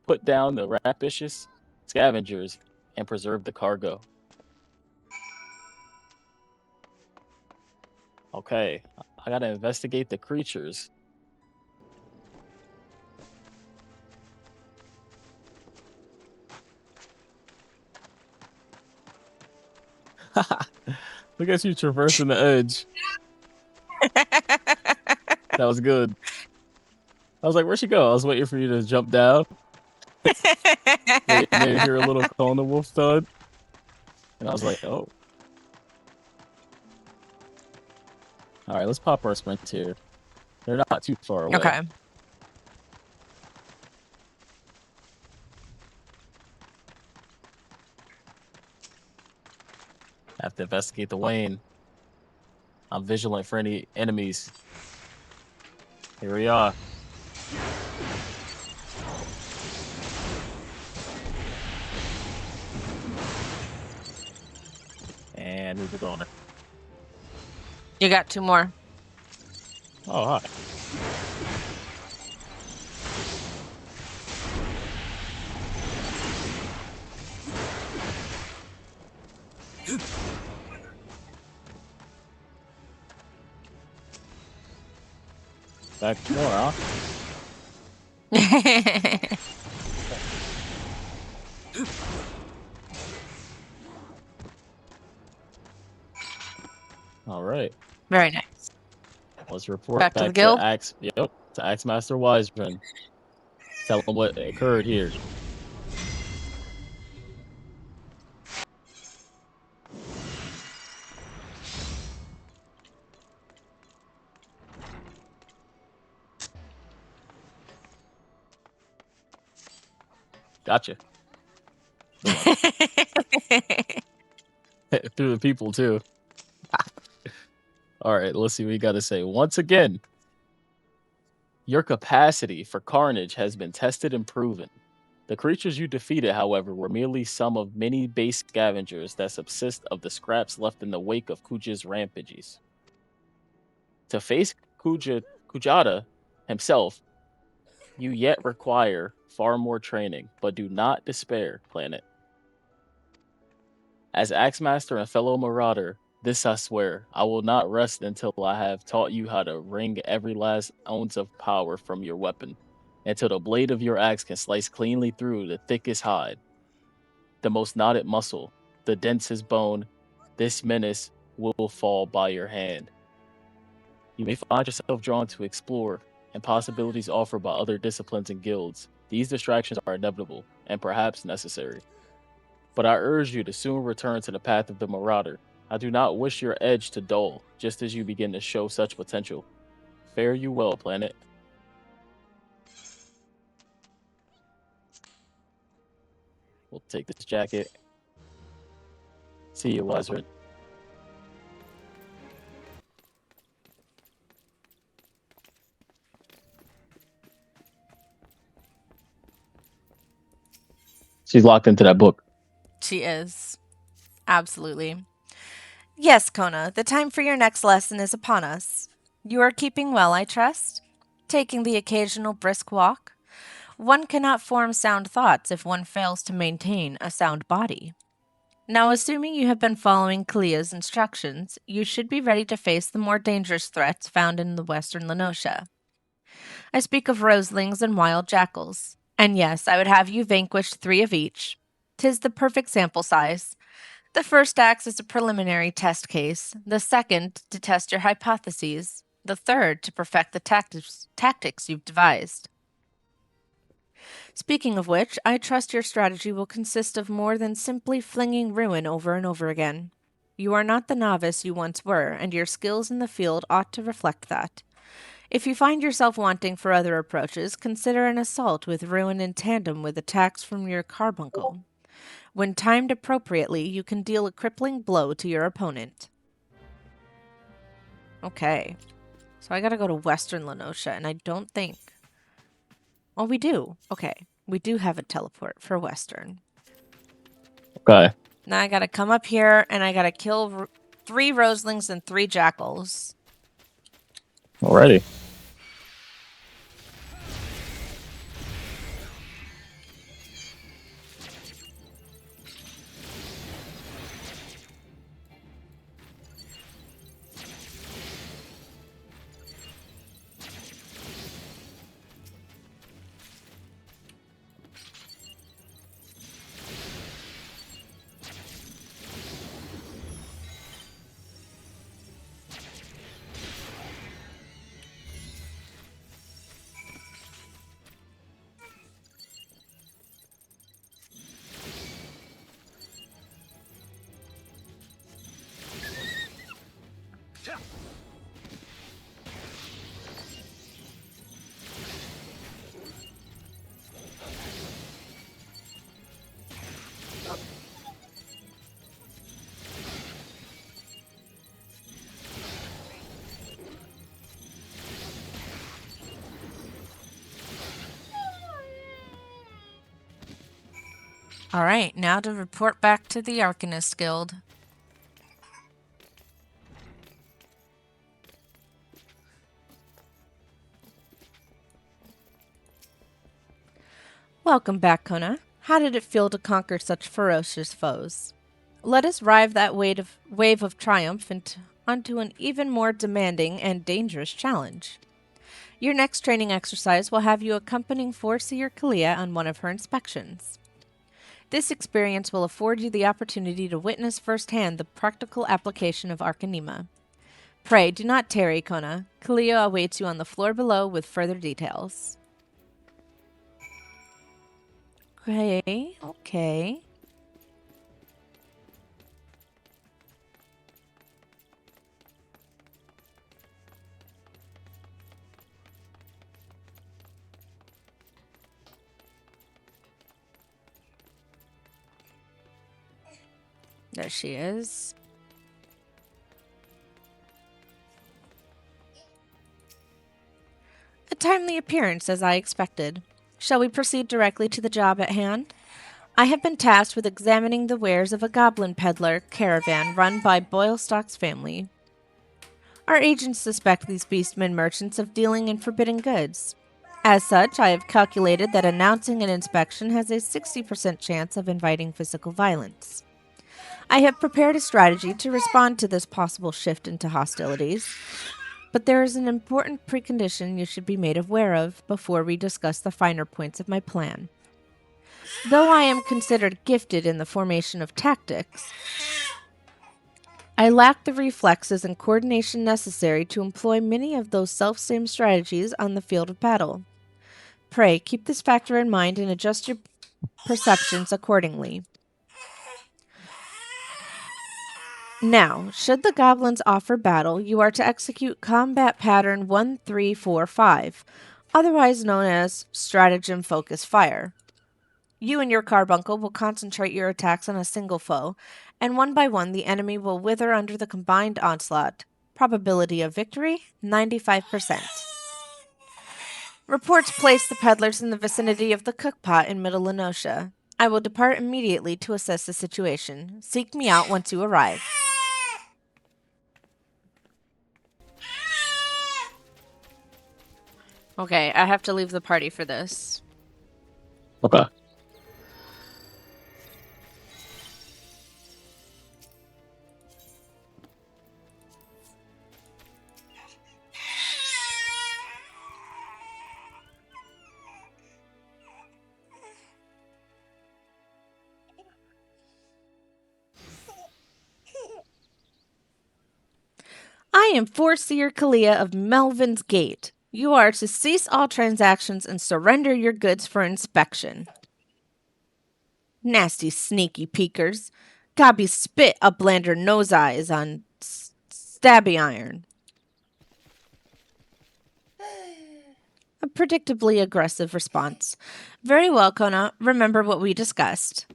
put down the rapacious scavengers and preserve the cargo. Okay, I gotta investigate the creatures. Look at you traversing the edge. That was good. I was like, where'd she go? I was waiting for you to jump down. Maybe hear a little Call the Wolf thud. And I was like, oh. Alright, let's pop our sprint here. They're not too far away. Okay. Have to investigate the Wayne. I'm vigilant for any enemies. Here we are. And we're going. You got 2 more. Oh, hi. Back more, huh? All right. Very nice. Let's report Back back to the guild? Axe. Yep. to Axemaster Wiseman. Tell him what occurred here. Gotcha. Through the people, too. All right, let's see what you got to say. Once again, your capacity for carnage has been tested and proven. The creatures you defeated, however, were merely some of many base scavengers that subsist of the scraps left in the wake of Kuja's rampages. To face Kujata himself, you yet require far more training, but do not despair, Planet. As Axemaster and fellow Marauder, this I swear, I will not rest until I have taught you how to wring every last ounce of power from your weapon, until the blade of your axe can slice cleanly through the thickest hide, the most knotted muscle, the densest bone. This menace will fall by your hand. You may find yourself drawn to explore and possibilities offered by other disciplines and guilds. These distractions are inevitable and perhaps necessary. But I urge you to soon return to the path of the Marauder. I do not wish your edge to dull, just as you begin to show such potential. Fare you well, Planet. We'll take this jacket. See you, Wizard. She's locked into that book. She is. Absolutely. Yes, Kona, the time for your next lesson is upon us. You are keeping well, I trust? Taking the occasional brisk walk? One cannot form sound thoughts if one fails to maintain a sound body. Now, assuming you have been following Kalia's instructions, you should be ready to face the more dangerous threats found in the western Lenosha. I speak of roselings and wild jackals. And yes, I would have you vanquish 3 of each. 'Tis the perfect sample size. The first acts as a preliminary test case, the second to test your hypotheses, the third to perfect the tactics you've devised. Speaking of which, I trust your strategy will consist of more than simply flinging ruin over and over again. You are not the novice you once were, and your skills in the field ought to reflect that. If you find yourself wanting for other approaches, consider an assault with ruin in tandem with attacks from your carbuncle. When timed appropriately, you can deal a crippling blow to your opponent. Okay. So I gotta go to Western Lenosha, and I don't think... Oh, we do. Okay. We do have a teleport for Western. Okay. Now I gotta come up here, and I gotta kill 3 roselings and 3 jackals. Alrighty. All right, now to report back to the Arcanist Guild. Welcome back, Kona. How did it feel to conquer such ferocious foes? Let us ride that wave of triumph onto an even more demanding and dangerous challenge. Your next training exercise will have you accompanying Foreseer Kalia on one of her inspections. This experience will afford you the opportunity to witness firsthand the practical application of Arcanema. Pray, do not tarry, Kona. Kalia awaits you on the floor below with further details. Okay, okay. There she is. A timely appearance, as I expected. Shall we proceed directly to the job at hand? I have been tasked with examining the wares of a goblin peddler caravan run by Boylstock's family. Our agents suspect these beastmen merchants of dealing in forbidden goods. As such, I have calculated that announcing an inspection has a 60% chance of inviting physical violence. I have prepared a strategy to respond to this possible shift into hostilities, but there is an important precondition you should be made aware of before we discuss the finer points of my plan. Though I am considered gifted in the formation of tactics, I lack the reflexes and coordination necessary to employ many of those self-same strategies on the field of battle. Pray, keep this factor in mind and adjust your perceptions accordingly. Now, should the goblins offer battle, you are to execute combat pattern 1345, otherwise known as stratagem focus fire. You and your carbuncle will concentrate your attacks on a single foe, and one by one the enemy will wither under the combined onslaught. Probability of victory, 95%. Reports place the peddlers in the vicinity of the cookpot in Middle Lenosha. I will depart immediately to assess the situation. Seek me out once you arrive. Okay, I have to leave the party for this. Okay. I am Foreseer Kalia of Melvin's Gate. You are to cease all transactions and surrender your goods for inspection. Nasty sneaky peekers. Gobby spit a blander nose eyes on stabby iron. A predictably aggressive response. Very well, Kona. Remember what we discussed.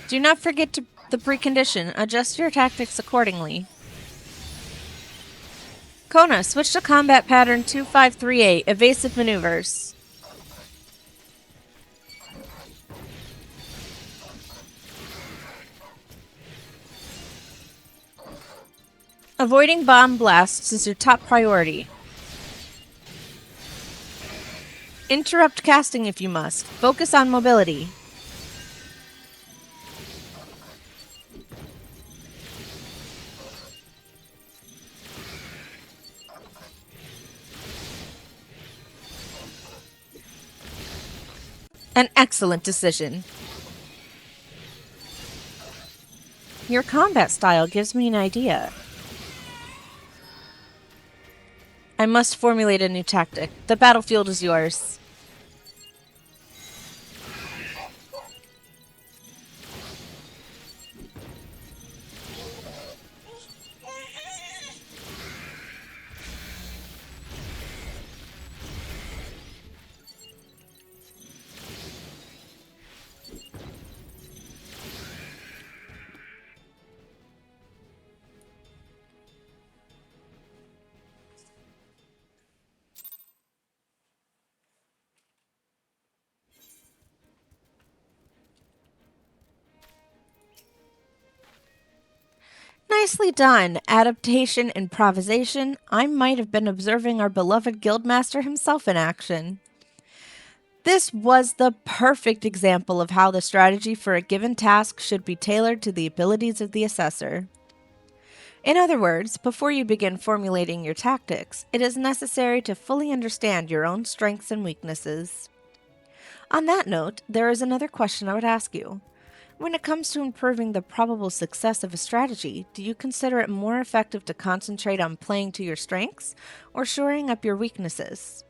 Do not forget the precondition. Adjust your tactics accordingly. Kona, switch to combat pattern 2538, evasive maneuvers. Avoiding bomb blasts is your top priority. Interrupt casting if you must. Focus on mobility. An excellent decision. Your combat style gives me an idea. I must formulate a new tactic. The battlefield is yours. Nicely done. Adaptation, improvisation. I might have been observing our beloved guildmaster himself in action. This was the perfect example of how the strategy for a given task should be tailored to the abilities of the assessor. In other words, before you begin formulating your tactics, it is necessary to fully understand your own strengths and weaknesses. On that note, there is another question I would ask you. When it comes to improving the probable success of a strategy, do you consider it more effective to concentrate on playing to your strengths or shoring up your weaknesses?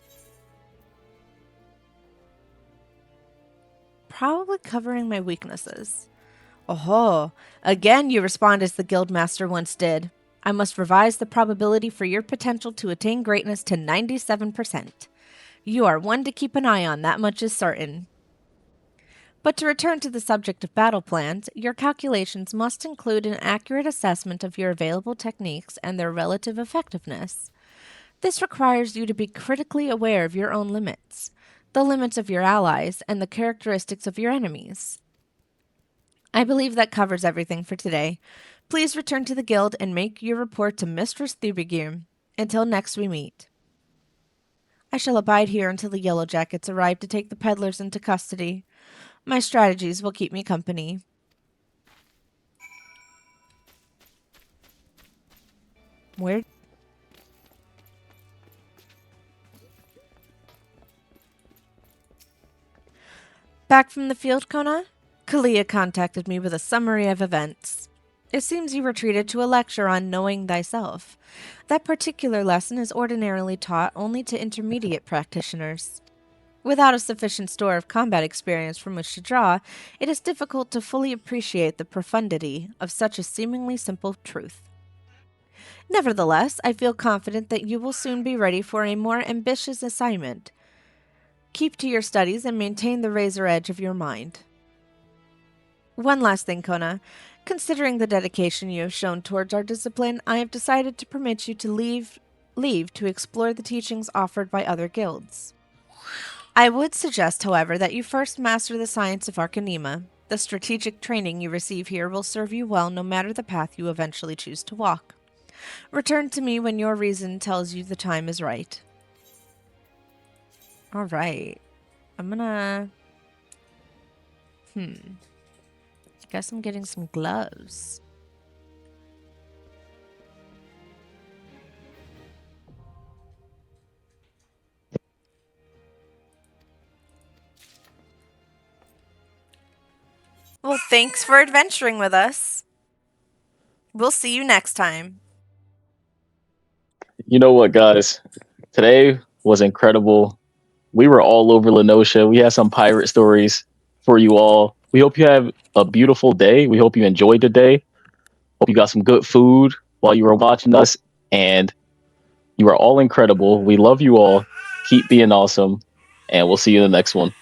Probably covering my weaknesses. Oh, again you respond as the Guildmaster once did. I must revise the probability for your potential to attain greatness to 97%. You are one to keep an eye on, that much is certain. But to return to the subject of battle plans, your calculations must include an accurate assessment of your available techniques and their relative effectiveness. This requires you to be critically aware of your own limits, the limits of your allies, and the characteristics of your enemies. I believe that covers everything for today. Please return to the guild and make your report to Mistress Thubigir. Until next we meet. I shall abide here until the Yellow Jackets arrive to take the peddlers into custody. My strategies will keep me company. Where? Back from the field, Kona? Kalia contacted me with a summary of events. It seems you were treated to a lecture on knowing thyself. That particular lesson is ordinarily taught only to intermediate practitioners. Without a sufficient store of combat experience from which to draw, it is difficult to fully appreciate the profundity of such a seemingly simple truth. Nevertheless, I feel confident that you will soon be ready for a more ambitious assignment. Keep to your studies and maintain the razor edge of your mind. One last thing, Kona. Considering the dedication you have shown towards our discipline, I have decided to permit you to leave to explore the teachings offered by other guilds. I would suggest, however, that you first master the science of Arcanema. The strategic training you receive here will serve you well no matter the path you eventually choose to walk. Return to me when your reason tells you the time is right. All right. I'm gonna... Guess I'm getting some gloves. Well, thanks for adventuring with us. We'll see you next time. You know what, guys? Today was incredible. We were all over Lenosha. We had some pirate stories for you all. We hope you have a beautiful day. We hope you enjoyed the day. Hope you got some good food while you were watching us. And you are all incredible. We love you all. Keep being awesome. And we'll see you in the next one.